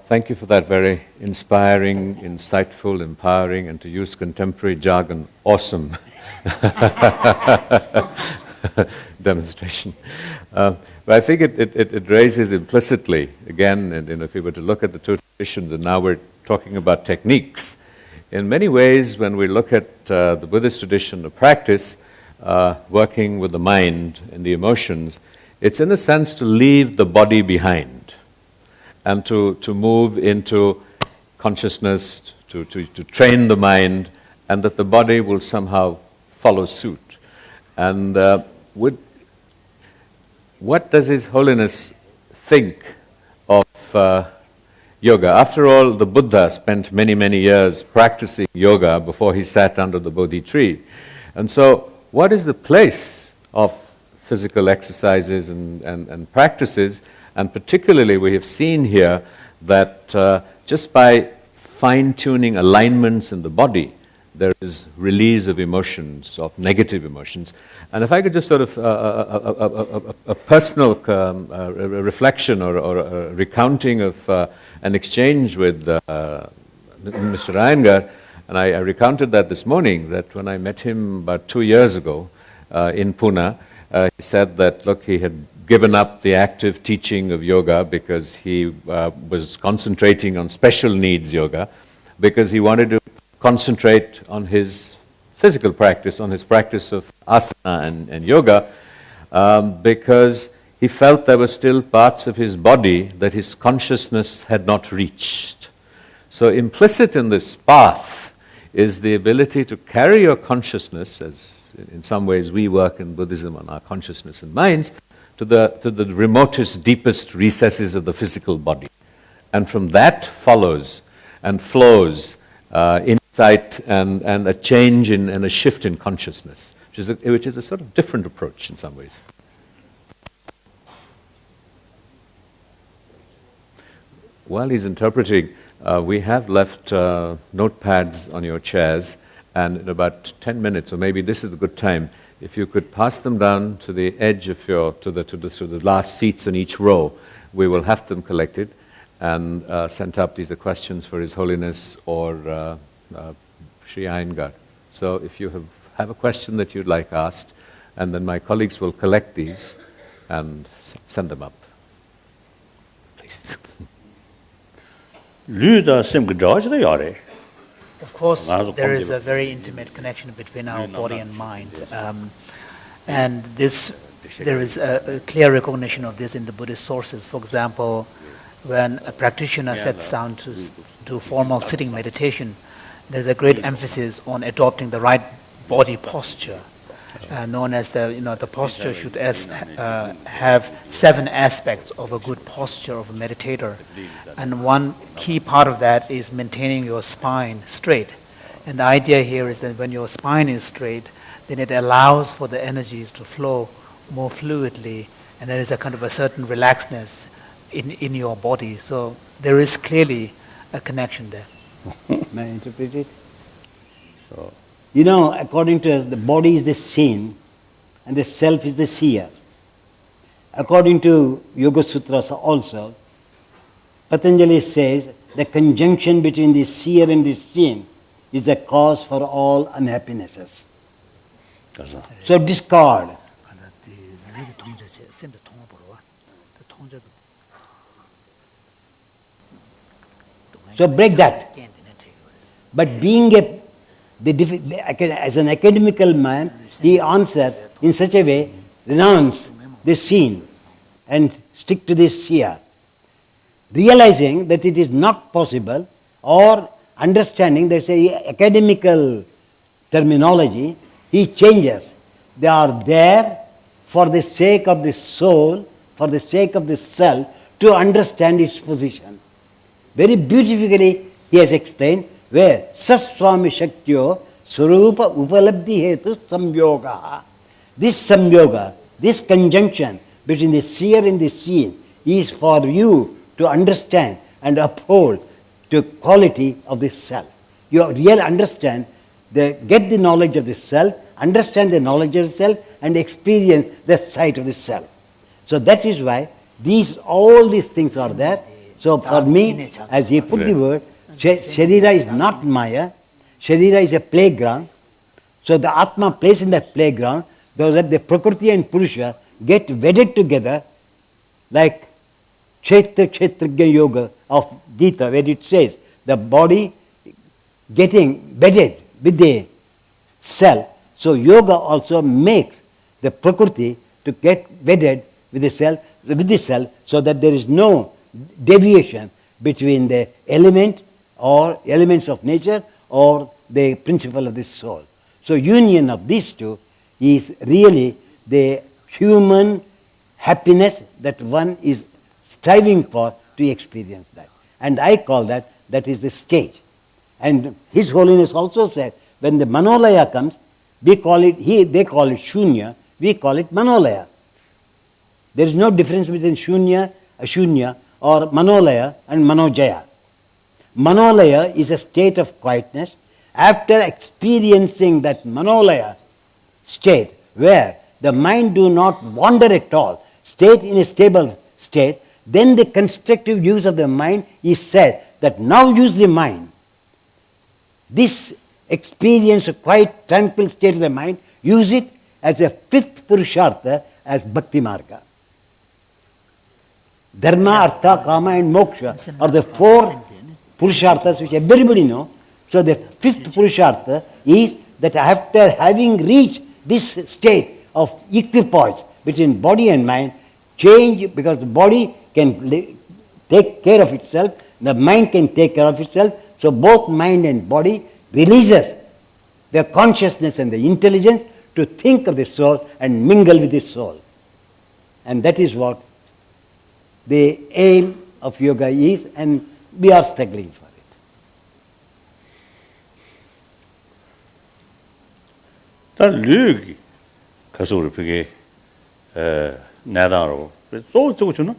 Thank you for that very inspiring, insightful, empowering, and to use contemporary jargon, awesome demonstration. But I think it raises implicitly, again, and if we were to look at the two traditions, and now we're talking about techniques, in many ways, when we look at the Buddhist tradition of practice, working with the mind and the emotions, it's in a sense to leave the body behind and to move into consciousness, to train the mind, and that the body will somehow follow suit. And what does His Holiness think of yoga? After all, the Buddha spent many, many years practicing yoga before he sat under the Bodhi tree. And so, what is the place of physical exercises and practices? And particularly, we have seen here that just by fine-tuning alignments in the body, there is release of emotions, of negative emotions. And if I could just sort of, a personal reflection or a recounting of an exchange with Mr. Iyengar, and I recounted that this morning, that when I met him about 2 years ago in Pune, he said that, look, he had given up the active teaching of yoga because he was concentrating on special needs yoga, because he wanted to concentrate on his physical practice, on his practice of asana and yoga, because he felt there were still parts of his body that his consciousness had not reached. So implicit in this path is the ability to carry your consciousness, as in some ways we work in Buddhism on our consciousness and minds, to the remotest, deepest recesses of the physical body. And from that follows and flows insight and a change and a shift in consciousness, which is a sort of different approach in some ways. While he's interpreting, we have left notepads on your chairs, and in about 10 minutes, or maybe this is a good time, if you could pass them down to the edge of to the last seats in each row, we will have them collected and sent up. These are questions for His Holiness or Sri Iyengar. So if you have a question that you'd like asked, and then my colleagues will collect these and send them up. Please. Of course, there is a very intimate connection between our body and mind. And there is a clear recognition of this in the Buddhist sources. For example, when a practitioner sits down to formal sitting meditation, there's a great emphasis on adopting the right body posture, known as the posture should have 7 aspects of a good posture of a meditator. And one key part of that is maintaining your spine straight. And the idea here is that when your spine is straight, then it allows for the energies to flow more fluidly, and there is a kind of a certain relaxedness in your body. So there is clearly a connection there. May I interpret it? You know, according to us, the body is the scene and the self is the seer. According to Yoga Sutras also, Patanjali says the conjunction between the seer and the seen is the cause for all unhappinesses. So discard. So break that. But being as an academical man, he answers in such a way, renounce this scene and stick to this seer. Realizing that it is not possible, or understanding, there's a academical terminology, he changes. They are there for the sake of the soul, for the sake of the self, to understand its position. Very beautifully he has explained where Saswami Shaktyo Swarupa Upalabdhi Hetu Samyoga. This samyoga, this conjunction between the seer and the seen is for you to understand and uphold the quality of the self. You really understand, get the knowledge of the self, understand the knowledge of the self, and experience the sight of the self. So that is why all these things are there. So for me, as he put the word, Sharira is not Maya, Sharira is a playground. So the Atma plays in that playground, so that the Prakriti and Purusha get wedded together, like Kshetragya Yoga of Gita, where it says the body getting wedded with the self. So yoga also makes the Prakriti to get wedded with the self, so that there is no deviation between the element or elements of nature or the principle of the soul. So union of these two is really the human happiness that one is striving for to experience that. And I call that is the stage. And His Holiness also said, when the Manolaya comes, they call it Shunya, we call it Manolaya. There is no difference between Shunya, Ashunya, or Manolaya and Manojaya. Manolaya is a state of quietness. After experiencing that Manolaya state, where the mind do not wander at all, stay in a stable state, then the constructive use of the mind is said that now use the mind. This experience of quiet, tranquil state of the mind, use it as a 5th Purushartha, as Bhakti Marga. Dharma, Artha, Kama and Moksha are the 4 Purusharthas which everybody knows. So the 5th Purushartha is that after having reached this state of equipoise between body and mind, change, because the body can take care of itself, the mind can take care of itself, so both mind and body releases their consciousness and the intelligence to think of the soul and mingle with the soul. And that is what the aim of yoga is, and we are struggling for it. Tā lūgi kasūri pīki nādāro, sō tsūgu chūna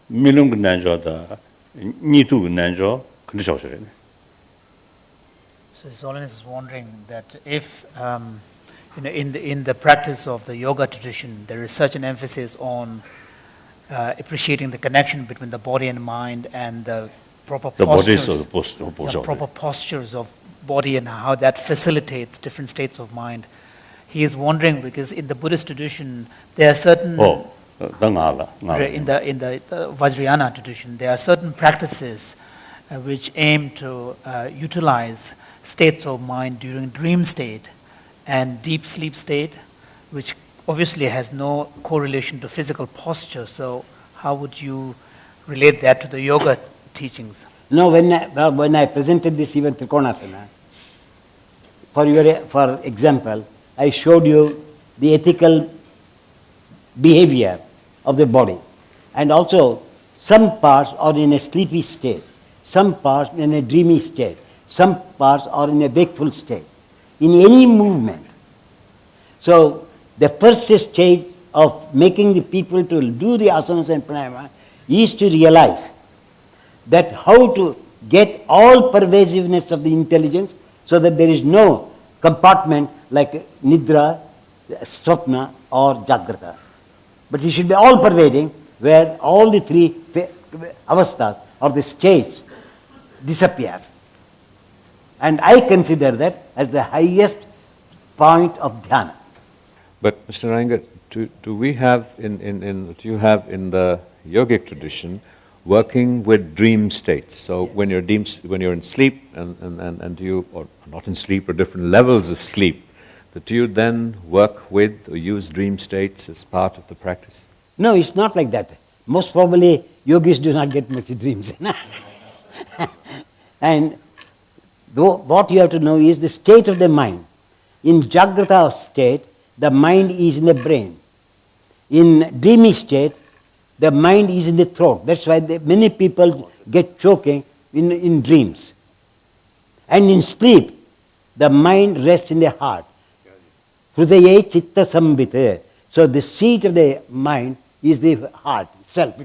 milungu nāñjō tā nītūgu nāñjō kandī chōshirī. So His Holiness is wondering that if, in the practice of the yoga tradition, there is such an emphasis on appreciating the connection between the body and mind and the proper proper postures of body and how that facilitates different states of mind. He is wondering because in the Buddhist tradition, there are certain in the Vajrayana tradition, there are certain practices which aim to utilize states of mind during dream state and deep sleep state, which obviously has no correlation to physical posture. So how would you relate that to the yoga teachings? No, when I presented this even Trikonasana, for example, I showed you the ethical behavior of the body. And also, some parts are in a sleepy state, some parts in a dreamy state, some parts are in a wakeful state, in any movement. So, the first stage of making the people to do the asanas and pranayama is to realize that how to get all pervasiveness of the intelligence so that there is no compartment like nidra, swapna or jagrata. But it should be all pervading where all the three avasthas or the states disappear. And I consider that as the highest point of dhyana. But Mr. Iyengar, do we have do you have in the yogic tradition working with dream states? So when you're in sleep and you, or not in sleep, or different levels of sleep, do you then work with or use dream states as part of the practice? No, it's not like that. Most probably yogis do not get much dreams. And what you have to know is the state of the mind. In Jagrata state, the mind is in the brain. In dreamy state, the mind is in the throat. That's why many people get choking in dreams. And in sleep, the mind rests in the heart. Hridaye chitta sambhite. So the seat of the mind is the heart itself.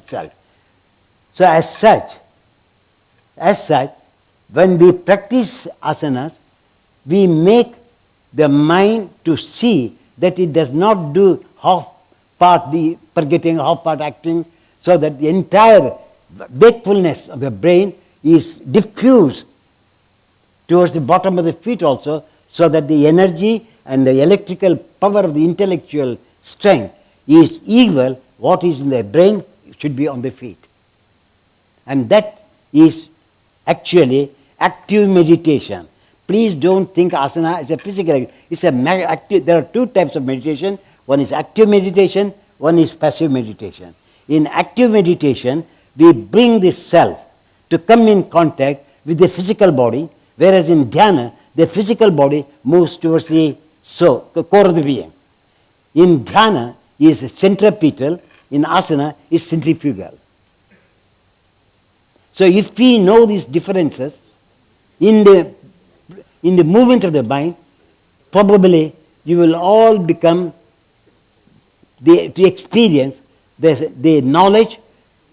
So as such, when we practice asanas, we make the mind to see that it does not do half part the forgetting, half part acting, so that the entire wakefulness of the brain is diffused towards the bottom of the feet also, so that the energy and the electrical power of the intellectual strength is equal. What is in the brain should be on the feet. And that is actually active meditation. Please don't think asana is a physical. It's active. There are two types of meditation. One is active meditation, one is passive meditation. In active meditation, we bring the self to come in contact with the physical body, whereas in dhyana, the physical body moves towards the soul, the core of the being. In dhyana is centripetal, in asana is centrifugal. So if we know these differences in the movement of the mind, probably you will all become to experience the knowledge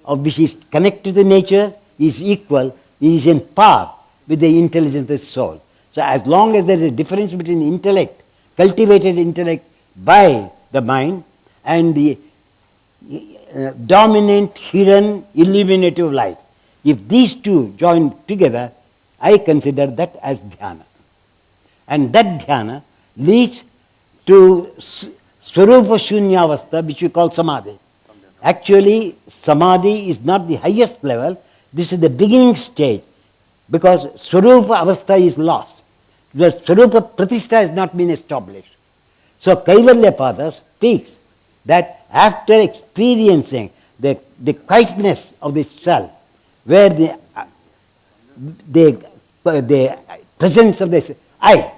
of which is connected to nature, is equal, is in par with the intelligence of the soul. So as long as there is a difference between intellect, cultivated intellect by the mind, and the dominant, hidden, illuminative light, if these two join together, I consider that as dhyana. And that dhyana leads to swarupa shunyavastha, which we call samadhi. Actually, samadhi is not the highest level. This is the beginning stage, because swarupa avastha is lost. The swarupa pratishtha has not been established. So Kaivalya Pada speaks that after experiencing the quietness of the self, where the presence of the I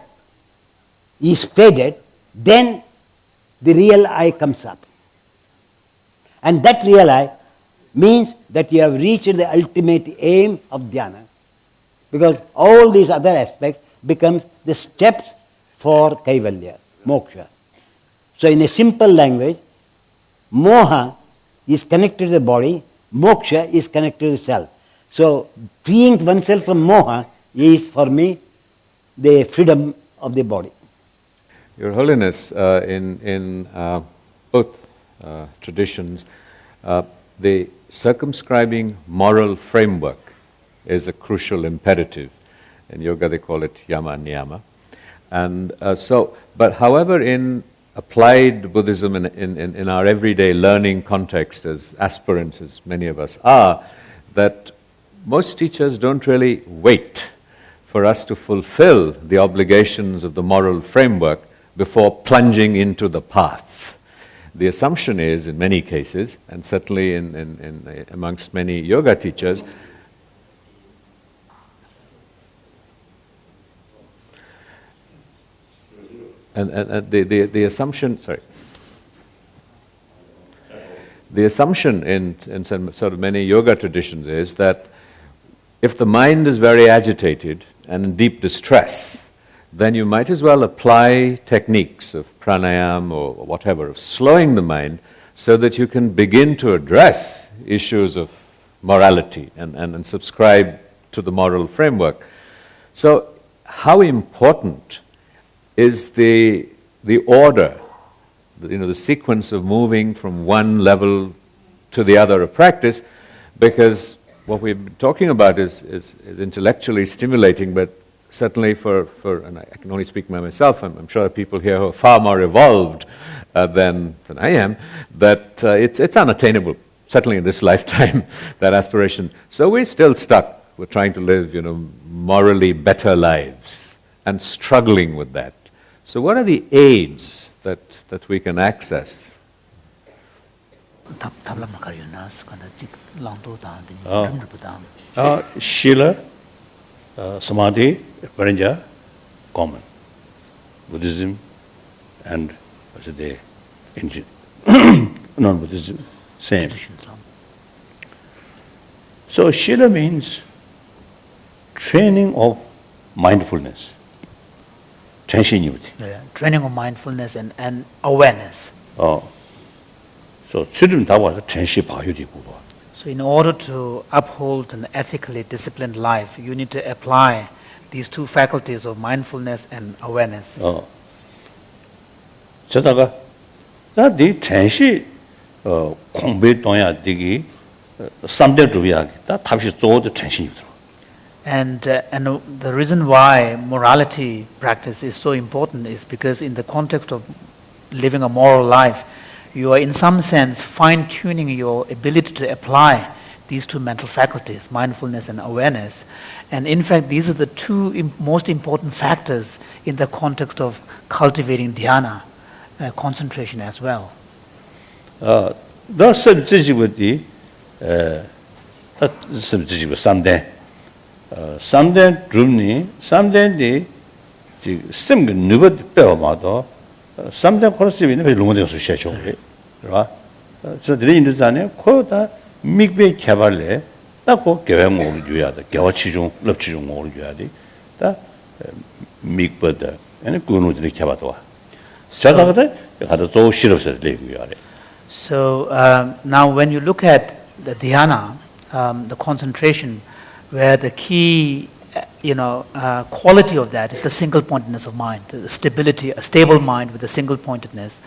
is faded, then the real I comes up. And that real I means that you have reached the ultimate aim of dhyana, because all these other aspects becomes the steps for kaivalya, moksha. So in a simple language, moha is connected to the body, moksha is connected to the self. So freeing oneself from moha is for me the freedom of the body. Your Holiness, in both traditions, the circumscribing moral framework is a crucial imperative. In yoga they call it yama niyama. And but however, in applied Buddhism in our everyday learning context as aspirants, as many of us are, that most teachers don't really wait for us to fulfill the obligations of the moral framework before plunging into the path. The assumption is, in many cases, and certainly amongst many yoga teachers, the assumption, the assumption in some sort of many yoga traditions is that if the mind is very agitated and in deep distress, then you might as well apply techniques of pranayama or whatever, of slowing the mind, so that you can begin to address issues of morality and subscribe to the moral framework. So how important is the order, the sequence of moving from one level to the other of practice? Because what we've been talking about is intellectually stimulating, but certainly and I can only speak by myself, I'm sure people here who are far more evolved than I am, that it's unattainable, certainly in this lifetime, that aspiration. So we're still stuck. We're trying to live, morally better lives and struggling with that. So what are the aids that we can access? Shila, Samadhi, Paranja, common. Buddhism and non-Buddhism, same. So Shila means training of mindfulness. Training of mindfulness and awareness. So children 다와서 전시 봐야 되고. So in order to uphold an ethically disciplined life, you need to apply these two faculties of mindfulness and awareness. 저다가 나디 전시 공부에 동야 되기 3대 주의하기 다 답시做的 전시입니다. And the reason why morality practice is so important is because in the context of living a moral life, you are in some sense fine-tuning your ability to apply these two mental faculties, mindfulness and awareness. And in fact, these are the two most important factors in the context of cultivating dhyana, concentration as well. 더 섬지지고디 더 섬지지고 3대 3대 룸니 3대디 지 심그 누버드 빼어마도 3대 코르스비는 왜 롱어데 수시하죠. 그러나 저들이 있는 자네 코다 믹베 개발래 딱고 계획 모를 줘야 돼. 개와 치중 럽치중 모를 줘야 돼. 다 믹버드 아니 꾸노들이 개발도 와. 자자가데 가도 또 싫어서 내고야 돼. So now when you look at the dhyana, the concentration, where the key quality of that is the single-pointedness of mind, the stability, a stable mind with a single-pointedness.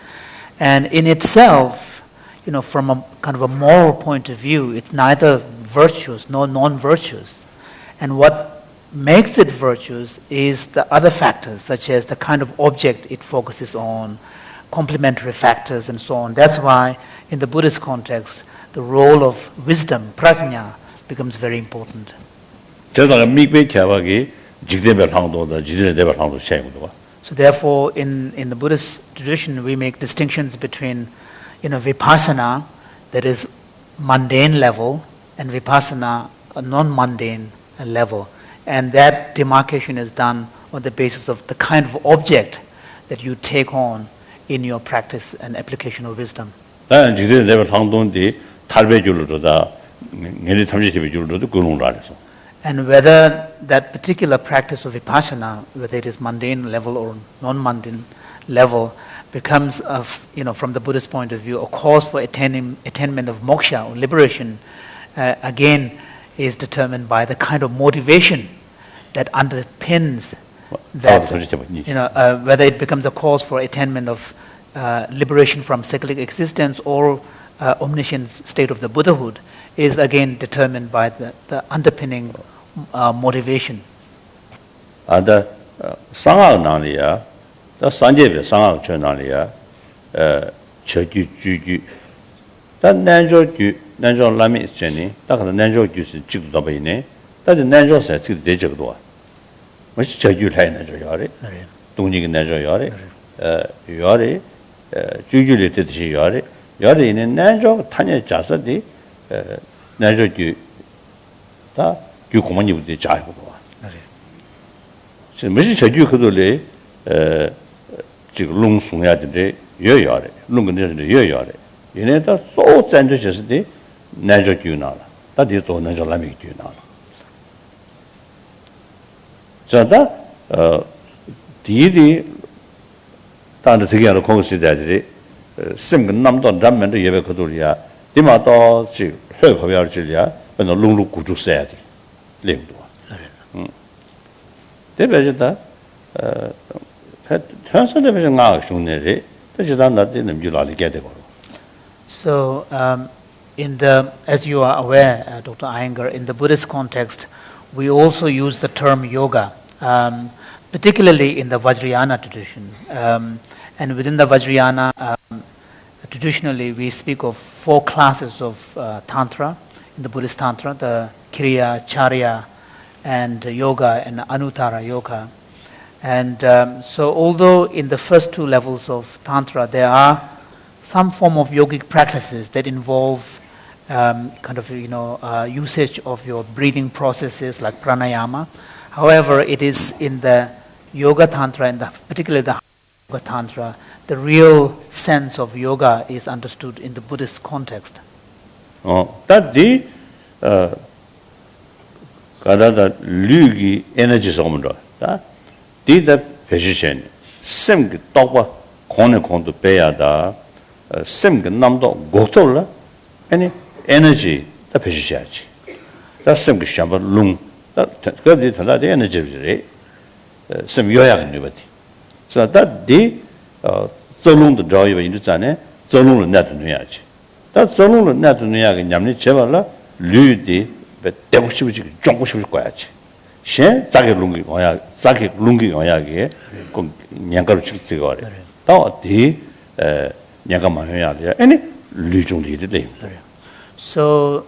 And in itself, from a kind of a moral point of view, it's neither virtuous nor non-virtuous. And what makes it virtuous is the other factors, such as the kind of object it focuses on, complementary factors, and so on. That's why, in the Buddhist context, the role of wisdom, prajna, becomes very important. So therefore, in the Buddhist tradition, we make distinctions between, vipassana that is mundane level and vipassana a non-mundane level. And that demarcation is done on the basis of the kind of object that you take on in your practice and application of wisdom. And whether that particular practice of vipassana, whether it is mundane level or non-mundane level, becomes, from the Buddhist point of view, a cause for attainment of moksha or liberation, again, is determined by the kind of motivation that underpins that, whether it becomes a cause for attainment of liberation from cyclic existence or omniscient state of the Buddhahood, is again determined by the underpinning motivation. The Sangha Naliya, the Sanjay Sangha Chunaliya, Chaju Juju, that Nanjo Lami is Jenny, that Nanjo uses Jigdabine, that the Nanjo says it's the Jigdua. Which Chaju Lai Nanjo Yari, Dunjig Nanjo Yari, Yari, Juju did she Yari, Yari in Nanjo, Tanya Jasadi, Nanjo Ju, that you command you with the Jai. So Mrs. Chaju could lay Lung Sunga today, Yari, Lungan Yari. You know, that's so centrist the Nanjo Junala. That is all Nanjo Lami Junala. So that the undertaking of considered Sim Namdo Daman to Yevakaduria, Dimato, her of Yarjilia, when the Lungu Kutu said, linked one. The Vegeta turns out the vision now, Shuneri, that you done that in the Mulali get it. So, as you are aware, Dr. Iyengar, in the Buddhist context, we also use the term yoga, particularly in the Vajrayana tradition. And within the Vajrayana, traditionally, we speak of 4 classes of Tantra, in the Buddhist Tantra, the Kriya, Charya, and Yoga, and Anuttara Yoga. And so although in the first 2 levels of Tantra, there are some form of yogic practices that involve usage of your breathing processes like pranayama. However, it is in the Yoga Tantra, and particularly the Yoga Tantra, the real sense of yoga is understood in the Buddhist context. That the Lugi energy somewhere. Did the position, Sim Topa, Kone Konto Payada, Sim Namdo Gotola, any energy, the position. That's Sim Shamba Lung, that good the energy, Sim Yoyak Nubati. So that the Zolung the joy of Indusane, Zolung Nat Nuyachi. That Zolung Nat Nuyak in Yamni Chevala, Ludi, but Debushi, Jongushi Quachi. Shen, Zaki Lungi Oyagi, Yangar Chigori. Tao the Yangamaya, any Lujung did. So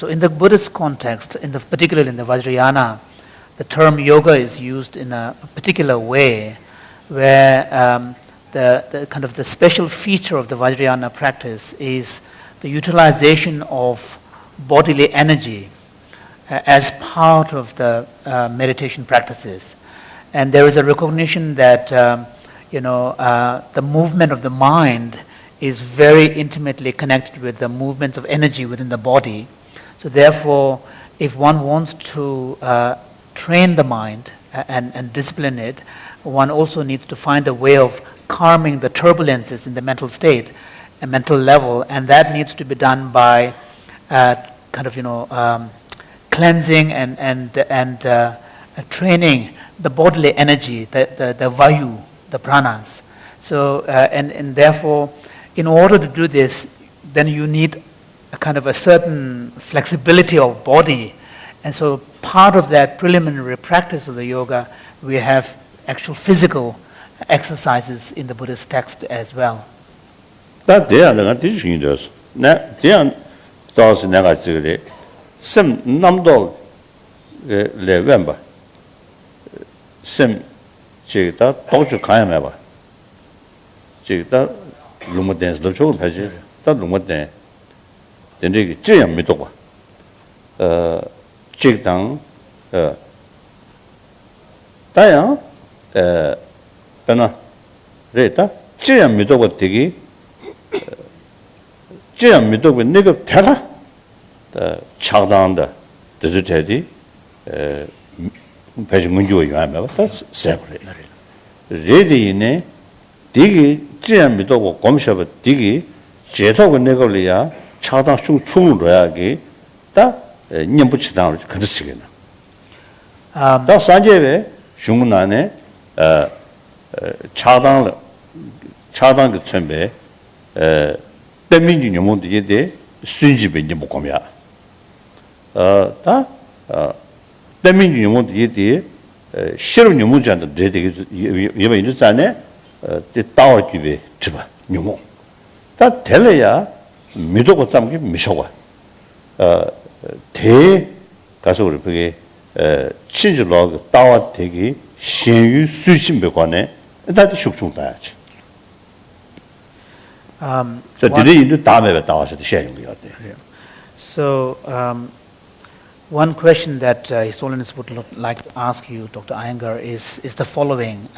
in the Buddhist context, particularly in the Vajrayana, the term yoga is used in a particular way, where the kind of the special feature of the Vajrayana practice is the utilization of bodily energy as part of the meditation practices. And there is a recognition that the movement of the mind is very intimately connected with the movements of energy within the body. So therefore, if one wants to train the mind and discipline it, one also needs to find a way of calming the turbulences in the mental state, a mental level, and that needs to be done by cleansing and training the bodily energy, the vayu, the pranas. So, and therefore, in order to do this, then you need a kind of a certain flexibility of body. And so part of that preliminary practice of the yoga, we have actual physical exercises in the Buddhist text as well. That they are not teaching us. They are those negative. Some number remember. Some Chita, Tochu Kayameva. Chita, Lumudens, the Chu Paji, lunga den zhe mi do jig dang da yang bana re da zhe mi do de zhe mi do ne ge ta la的恰当的这是这的还是mun jo yuan ma ta se re de ne digi zhe mi do go gom sha ba digi je to go ne go li ya cha dang shu chung ro ya ge da nian bu chi dang ro ge chi ge na da san jie wei shung na ne cha dang ge chen bei ben min ji nyong de de sun ji bei ni bu gom ya 다 대민 유무 뒤에 실로 유무 잔도 되게 예배 이제 전에 때 따올 기회 줘 유무 다 될래야 믿고 삼기 미셔와 대 가서 우리 그게 친절로 따와 되게 신유 수신 배관에 다들 숙중 다야지 저 뒤에 다음에 따와서 시행이 돼요 So one question that His Holiness would like to ask you, Dr. Iyengar, is the following.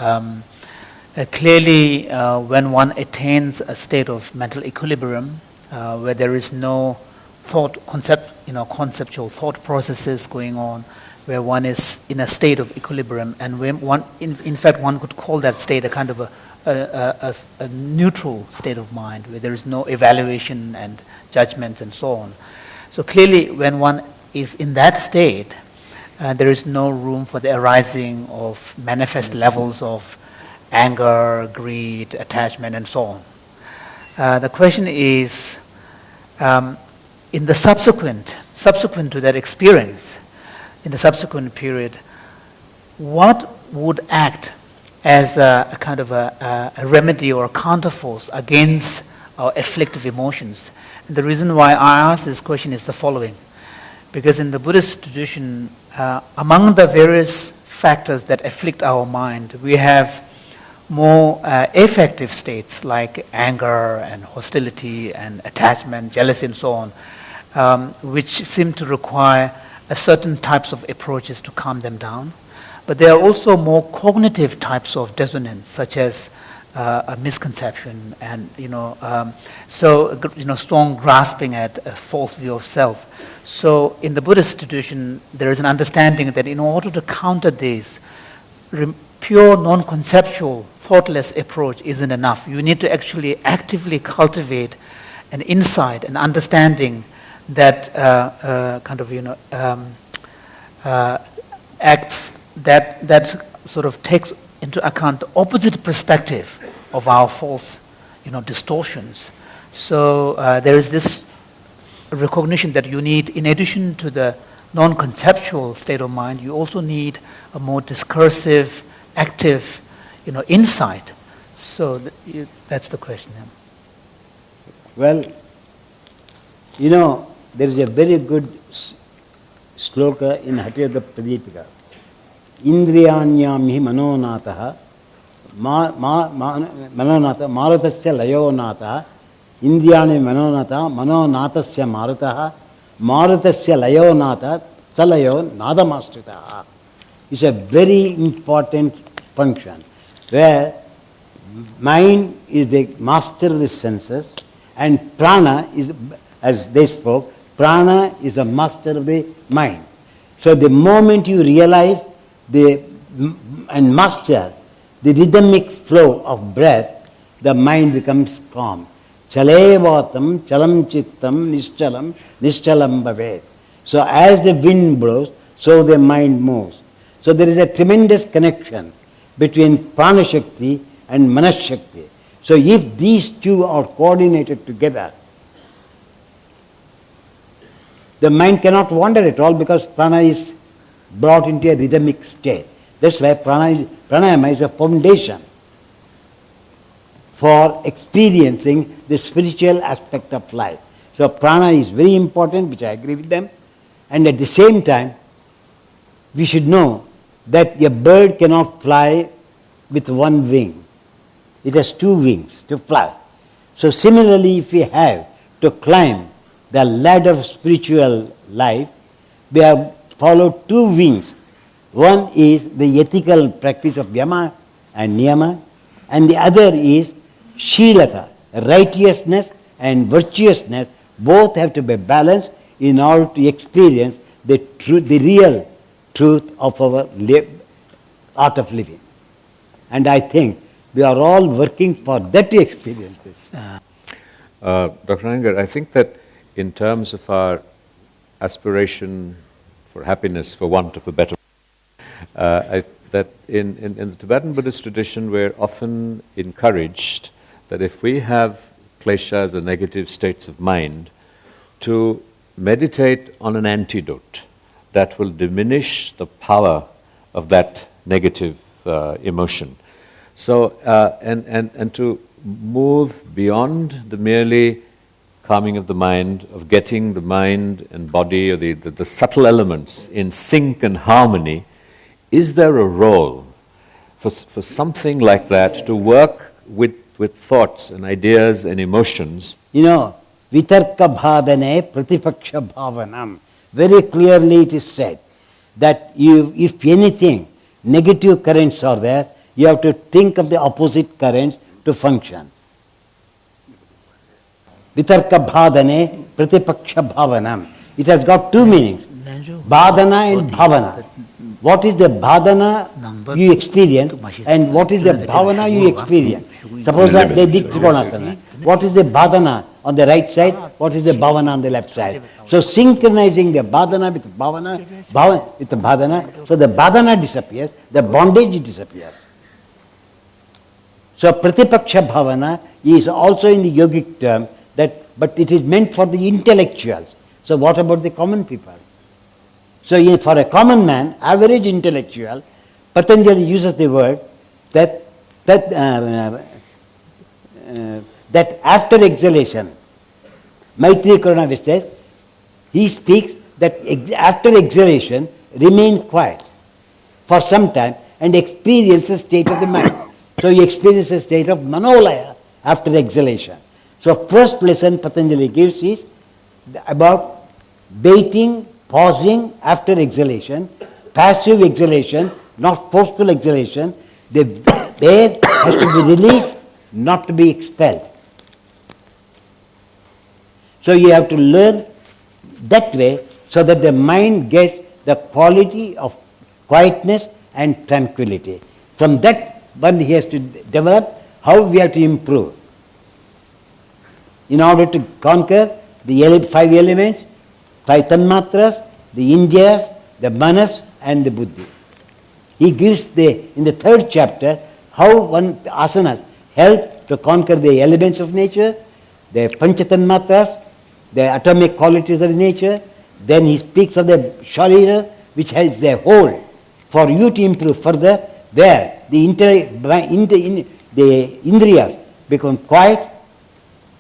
Clearly, when one attains a state of mental equilibrium, where there is no conceptual thought processes going on, where one is in a state of equilibrium, and when one, in fact, one could call that state a kind of a neutral state of mind, where there is no evaluation and judgment and so on. So clearly, when one is in that state, there is no room for the arising of manifest levels of anger, greed, attachment, and so on. The question is, in the subsequent to that experience, in the subsequent period, what would act as a kind of a remedy or a counterforce against our afflictive emotions? And the reason why I ask this question is the following. Because in the Buddhist tradition, among the various factors that afflict our mind, we have more affective states like anger and hostility and attachment, jealousy, and so on, which seem to require a certain types of approaches to calm them down. But there are also more cognitive types of dissonance, such as a misconception and strong grasping at a false view of self. So in the Buddhist tradition, there is an understanding that in order to counter this, pure non-conceptual, thoughtless approach isn't enough. You need to actually actively cultivate an insight, an understanding that acts that sort of takes into account the opposite perspective of our false, distortions. So there is this recognition that you need, in addition to the non-conceptual state of mind, you also need a more discursive, active, insight. So that's the question. Well, there is a very good sloka in Hatiyada Pradipika. Indriyanyam hi manonataha manonata maratasya layonata Indriyani manonatasya marataha maratasya layonata talayo nadamastritaha. It's a very important function where mind is the master of the senses and prana is, as they spoke, prana is the master of the mind. So the moment you realize and master the rhythmic flow of breath, the mind becomes calm. Chalevatam, chalam chittam, nischalam bhavet. So as the wind blows, so the mind moves. So there is a tremendous connection between prana shakti and manas shakti. So if these two are coordinated together, the mind cannot wander at all because prana is brought into a rhythmic state. That's why pranayama is a foundation for experiencing the spiritual aspect of life. So prana is very important, which I agree with them. And at the same time, we should know that a bird cannot fly with one wing. It has two wings to fly. So similarly, if we have to climb the ladder of spiritual life, we have followed two wings. One is the ethical practice of yama and niyama, and the other is shilata, righteousness and virtuousness. Both have to be balanced in order to experience the truth, the real truth of our art of living. And I think we are all working for that to experience this. Dr. Iyengar, I think that in terms of our aspiration for happiness, for want of a better that in the Tibetan Buddhist tradition we're often encouraged that if we have kleshas or negative states of mind, to meditate on an antidote that will diminish the power of that negative emotion. So, and to move beyond the merely calming of the mind, of getting the mind and body or the subtle elements in sync and harmony. Is there a role for something like that to work with thoughts and ideas and emotions? You know, vitarka bhadane pratipaksha bhavanam. Very clearly it is said that if anything, negative currents are there, you have to think of the opposite currents to function. Vitarka bhadane pratipaksha bhavanam. It has got two meanings, bhadana and bhavana. What is the bhadana you experience and what is the bhavana you experience? Suppose they did Trikonasana. What is the bhadana on the right side? What is the bhavana on the left side? So synchronizing the bhadana with bhavana with the bhadana, so the bhadana disappears, the bondage disappears. So pratipaksha bhavana is also in the yogic term, but it is meant for the intellectuals. So what about the common people? So for a common man, average intellectual, Patanjali uses the word that after exhalation, Maitri Karuna says, he speaks that after exhalation, remain quiet for some time and experience the state of the mind. So you experience a state of manolaya after exhalation. So first lesson Patanjali gives is about waiting, pausing after exhalation, passive exhalation, not forceful exhalation. The air has to be released, not to be expelled. So you have to learn that way so that the mind gets the quality of quietness and tranquility. From that one he has to develop how we have to improve in order to conquer the 5 elements, 5 tanmatras, the indriyas, the manas and the buddhi. He gives in the 3rd chapter how the asanas help to conquer the elements of nature, the panchatanmatras, the atomic qualities of nature. Then he speaks of the sharira, which has the whole. For you to improve further, where the indriyas become quiet.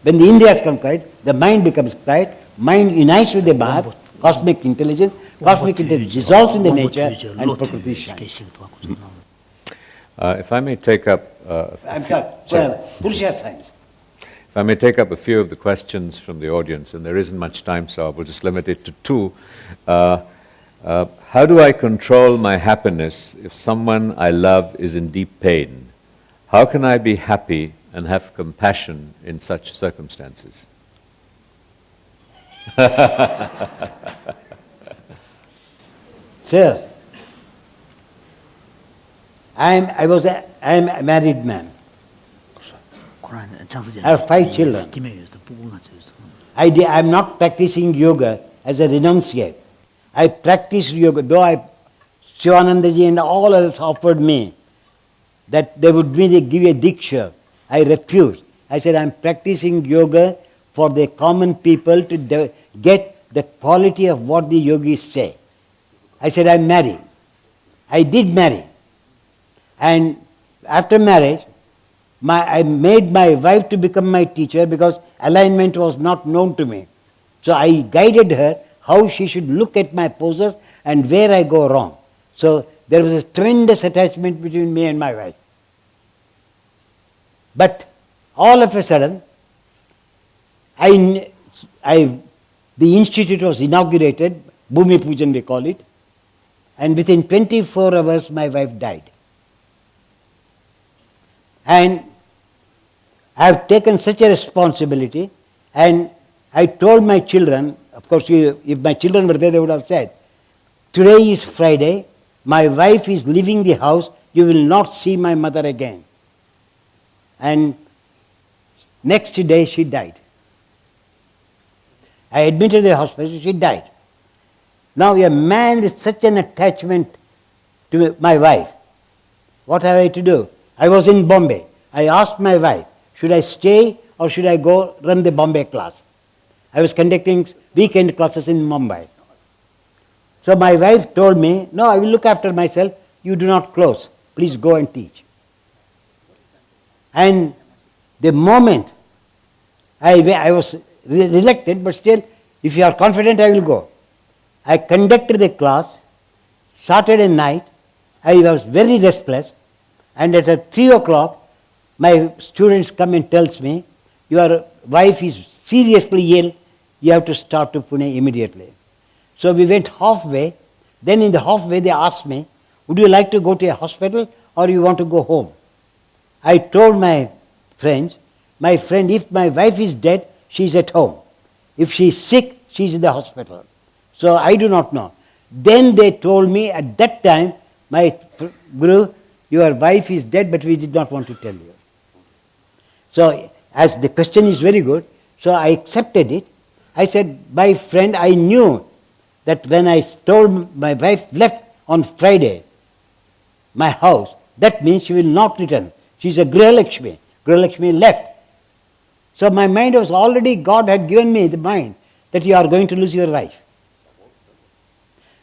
When the indriyas come quiet, the mind becomes quiet. Mind unites with the Mahat, cosmic intelligence. Cosmic intelligence dissolves in the nature and Prakriti shines. If I may take up... Purusha science. If I may take up a few of the questions from the audience, and there isn't much time, so I will just limit it to 2. How do I control my happiness if someone I love is in deep pain? How can I be happy and have compassion in such circumstances? Sir, I am a married man. I have 5 children. I am not practicing yoga as a renunciate. I practice yoga, though Shivanandaji and all others offered me that they would really give a diksha. I refused. I said, I am practicing yoga for the common people to get the quality of what the yogis say. I said, I am married. I did marry. And after marriage, I made my wife to become my teacher because alignment was not known to me. So I guided her how she should look at my poses and where I go wrong. So there was a tremendous attachment between me and my wife. But all of a sudden, the institute was inaugurated, Bhumi Pujan we call it, and within 24 hours my wife died. And I have taken such a responsibility, and I told my children, of course if my children were there they would have said, today is Friday, my wife is leaving the house, you will not see my mother again. And next day she died. I admitted to the hospital, she died. Now a man with such an attachment to my wife, what have I to do? I was in Bombay. I asked my wife, should I stay or should I go run the Bombay class? I was conducting weekend classes in Mumbai. So my wife told me, no, I will look after myself, you do not close, please go and teach. And the moment I was reluctant, but still, if you are confident, I will go. I conducted the class, Saturday night, I was very restless, and at 3 o'clock, my students come and tells me, your wife is seriously ill, you have to start to Pune immediately. So we went halfway, then in the halfway they asked me, would you like to go to a hospital or you want to go home? I told my friends, my friend, if my wife is dead, she is at home. If she is sick, she is in the hospital. So I do not know. Then they told me at that time, my Guru, your wife is dead, but we did not want to tell you. So as the question is very good, so I accepted it. I said, my friend, I knew that when I told my wife left on Friday, my house, that means she will not return. She is a Griha Lakshmi. Griha Lakshmi left. So my mind was already, God had given me the mind that you are going to lose your wife.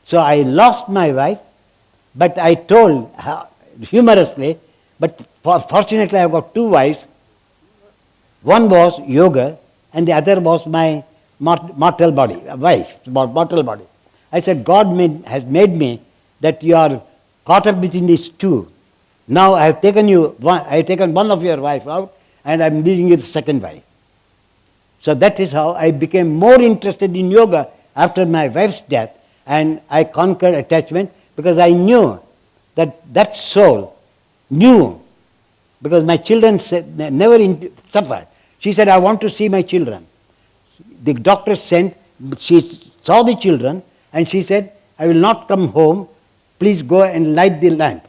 So I lost my wife, but I told humorously, but fortunately I have got 2 wives. One was yoga and the other was my mortal body, wife, mortal body. I said, God has made me that you are caught up within these 2. Now I have taken one of your wife out and I am leaving you the second wife. So that is how I became more interested in yoga after my wife's death, and I conquered attachment because I knew that soul knew, because my children never suffered. She said, I want to see my children. The doctor sent, she saw the children and she said, I will not come home, please go and light the lamp.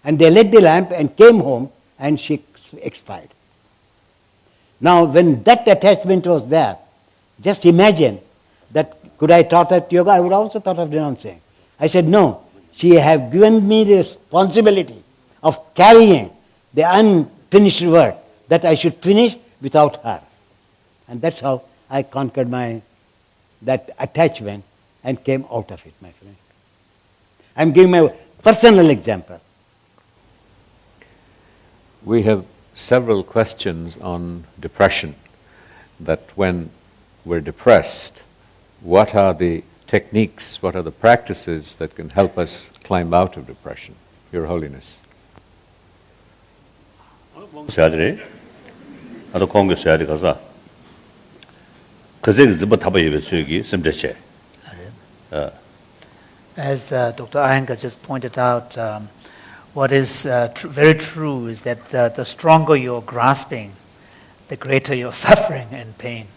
And they lit the lamp and came home and she expired. Now when that attachment was there, just imagine that could I taught at yoga, I would also thought of renouncing. I said, no, she have given me the responsibility of carrying the unfinished work that I should finish without her. And that's how I conquered that attachment and came out of it, my friend. I'm giving my personal example. We have several questions on depression, that when we're depressed, what are the techniques, what are the practices that can help us climb out of depression? Your Holiness. As Dr. Iyengar just pointed out, what is very true is that the stronger you're grasping, the greater your suffering and pain.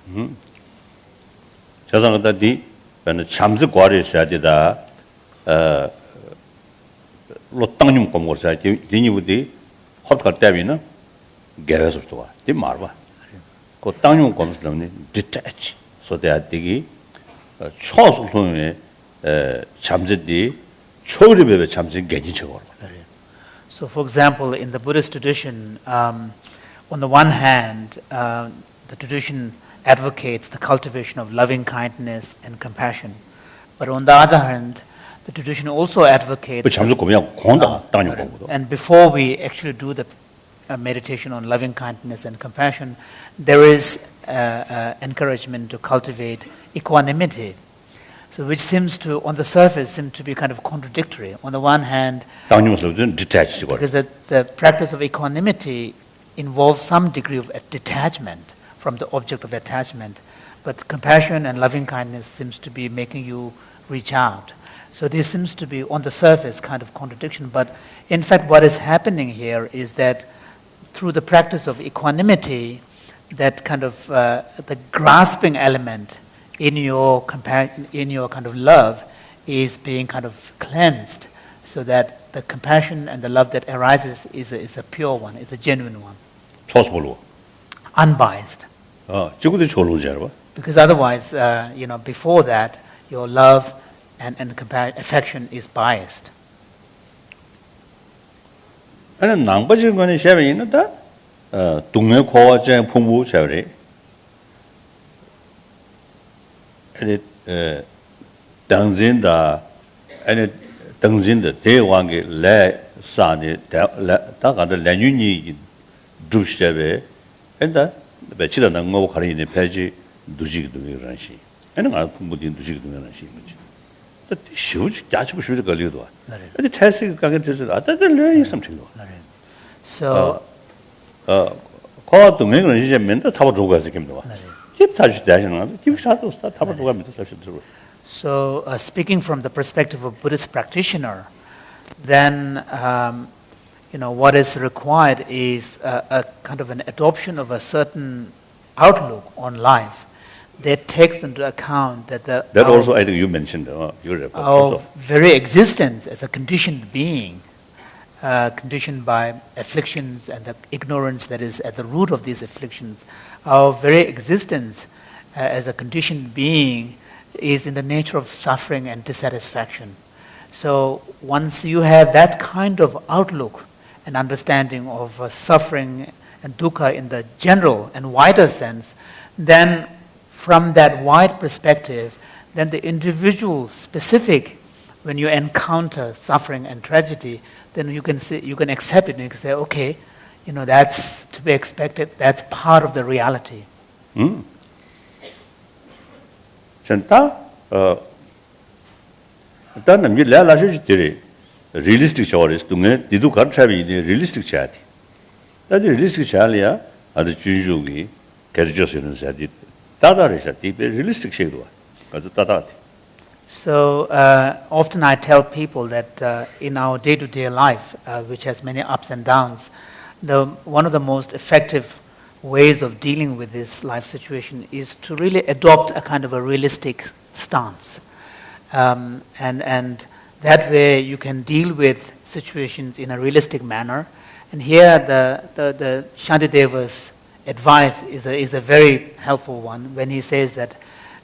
So, for example, in the Buddhist tradition, on the one hand, the tradition advocates the cultivation of loving kindness and compassion. But on the other hand, the tradition also advocates... and before we actually do the meditation on loving kindness and compassion, there is encouragement to cultivate equanimity. So which seems to, on the surface, seem to be kind of contradictory. On the one hand, because the practice of equanimity involves some degree of detachment from the object of attachment. but compassion and loving kindness seems to be making you reach out. So this seems to be on the surface kind of contradiction, but in fact what is happening here is that through the practice of equanimity, that kind of the grasping element in your kind of love is being kind of cleansed, so that the compassion and the love that arises is a pure one, is a genuine one, unbiased. Because otherwise, before that, your love and affection is biased. And 낭바지 거는 샤베는 다 동네 코어장 풍부 샤베. 아니 당진다 아니 당진다 대왕의 레 사니 다가다 레뉴니 두샤베 엔다 배치다 낭고 가리네 페이지 두지기도 그런시. 아니 가 풍부딘 두지기도 그런시 뭐지. So, speaking from the perspective of Buddhist practitioner, then what is required is a kind of an adoption of a certain outlook on life that takes into account that also I think you mentioned our very existence as a conditioned being, conditioned by afflictions and the ignorance that is at the root of these afflictions. Our very existence as a conditioned being is in the nature of suffering and dissatisfaction. So once you have that kind of outlook and understanding of suffering and dukkha in the general and wider sense, then from that wide perspective, then the individual specific, when you encounter suffering and tragedy, then you can accept it and you can say, okay, that's to be expected, that's part of the reality. Realistic choice to me, did you can't have realistic chat. That realistic chalia are the Jujugi, Kerjos said it. Realistic. So often I tell people that in our day-to-day life, which has many ups and downs, one of the most effective ways of dealing with this life situation is to really adopt a kind of a realistic stance. And that way you can deal with situations in a realistic manner. And here the Shantideva's advice is a very helpful one when he says that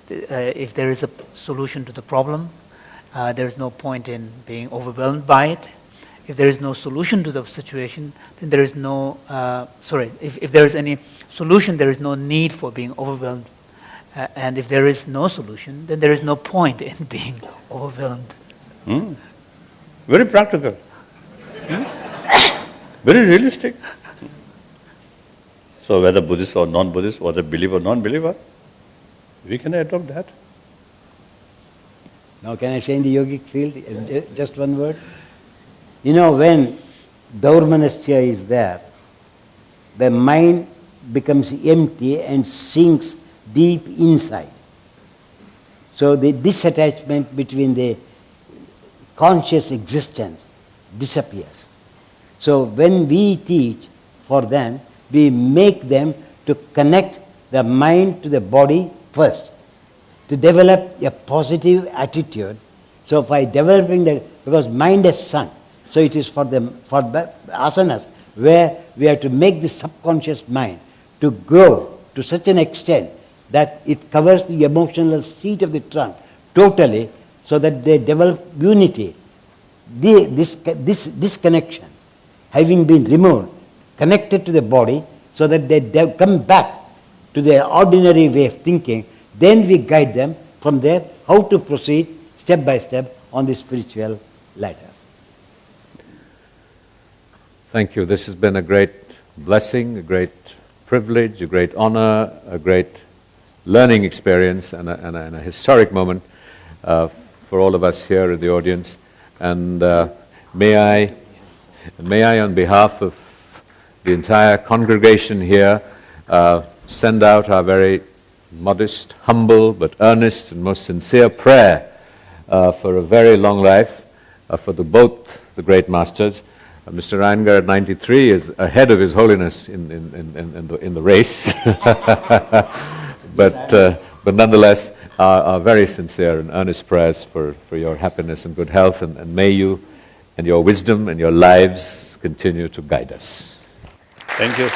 if there is a solution to the problem, there is no point in being overwhelmed by it. If there is no solution to the situation, then there is no, if there is any solution, there is no need for being overwhelmed. And if there is no solution, then there is no point in being overwhelmed. Very practical. Very realistic. So whether Buddhist or non-Buddhist, whether believer or non-believer, we can adopt that. Now can I say in the yogic field, just one word? When Daurmanasya is there, the mind becomes empty and sinks deep inside. So the disattachment between the conscious existence disappears. So when we teach for them, we make them to connect the mind to the body first, to develop a positive attitude. So by developing that, because mind is sun, so it is for the asanas where we have to make the subconscious mind to grow to such an extent that it covers the emotional seat of the trunk totally, so that they develop unity. This connection having been removed, connected to the body, so that they come back to their ordinary way of thinking, then we guide them from there how to proceed step by step on the spiritual ladder. Thank you. This has been a great blessing, a great privilege, a great honor, a great learning experience, and a historic moment for all of us here in the audience. And may I, on behalf of the entire congregation here, send out our very modest, humble, but earnest and most sincere prayer for a very long life for both the great masters. Mr. Iyengar at 93 is ahead of His Holiness in the race, but nonetheless, our very sincere and earnest prayers for your happiness and good health, and may you and your wisdom and your lives continue to guide us. Thank you.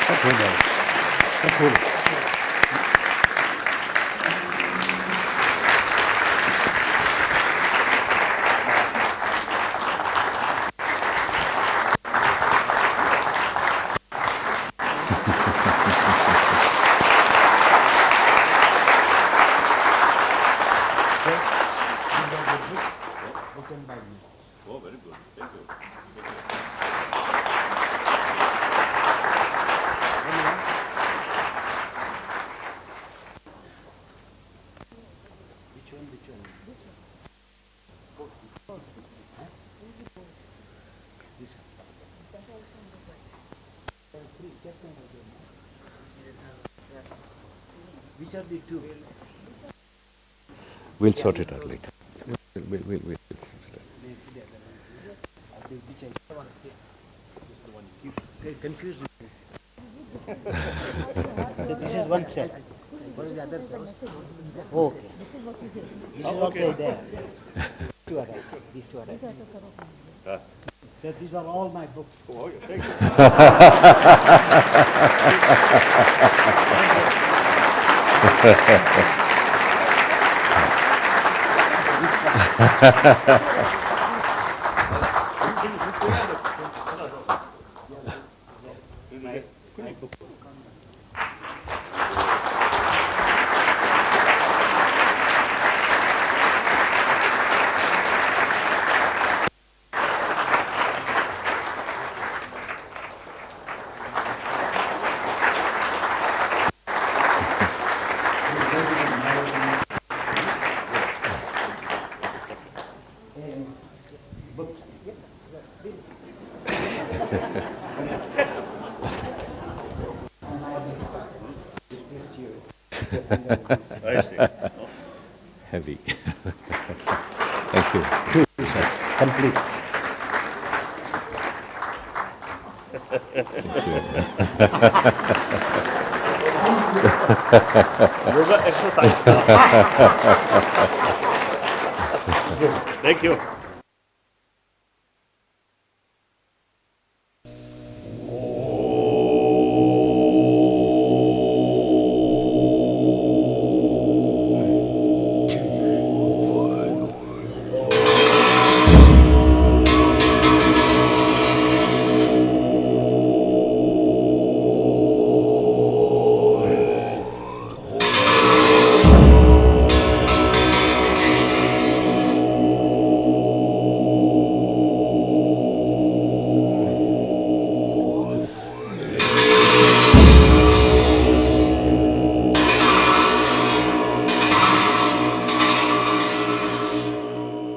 Oh, very good. Thank you. Which are the two? We'll sort it out later. We'll sort it out. Confused. So this is one set. What is the other set? Oh, okay. This is also there. Two are right. These two are right. So these are all my books. Oh, thank I see. Heavy. Thank you. Two sets. Complete. Yoga exercise. Thank you.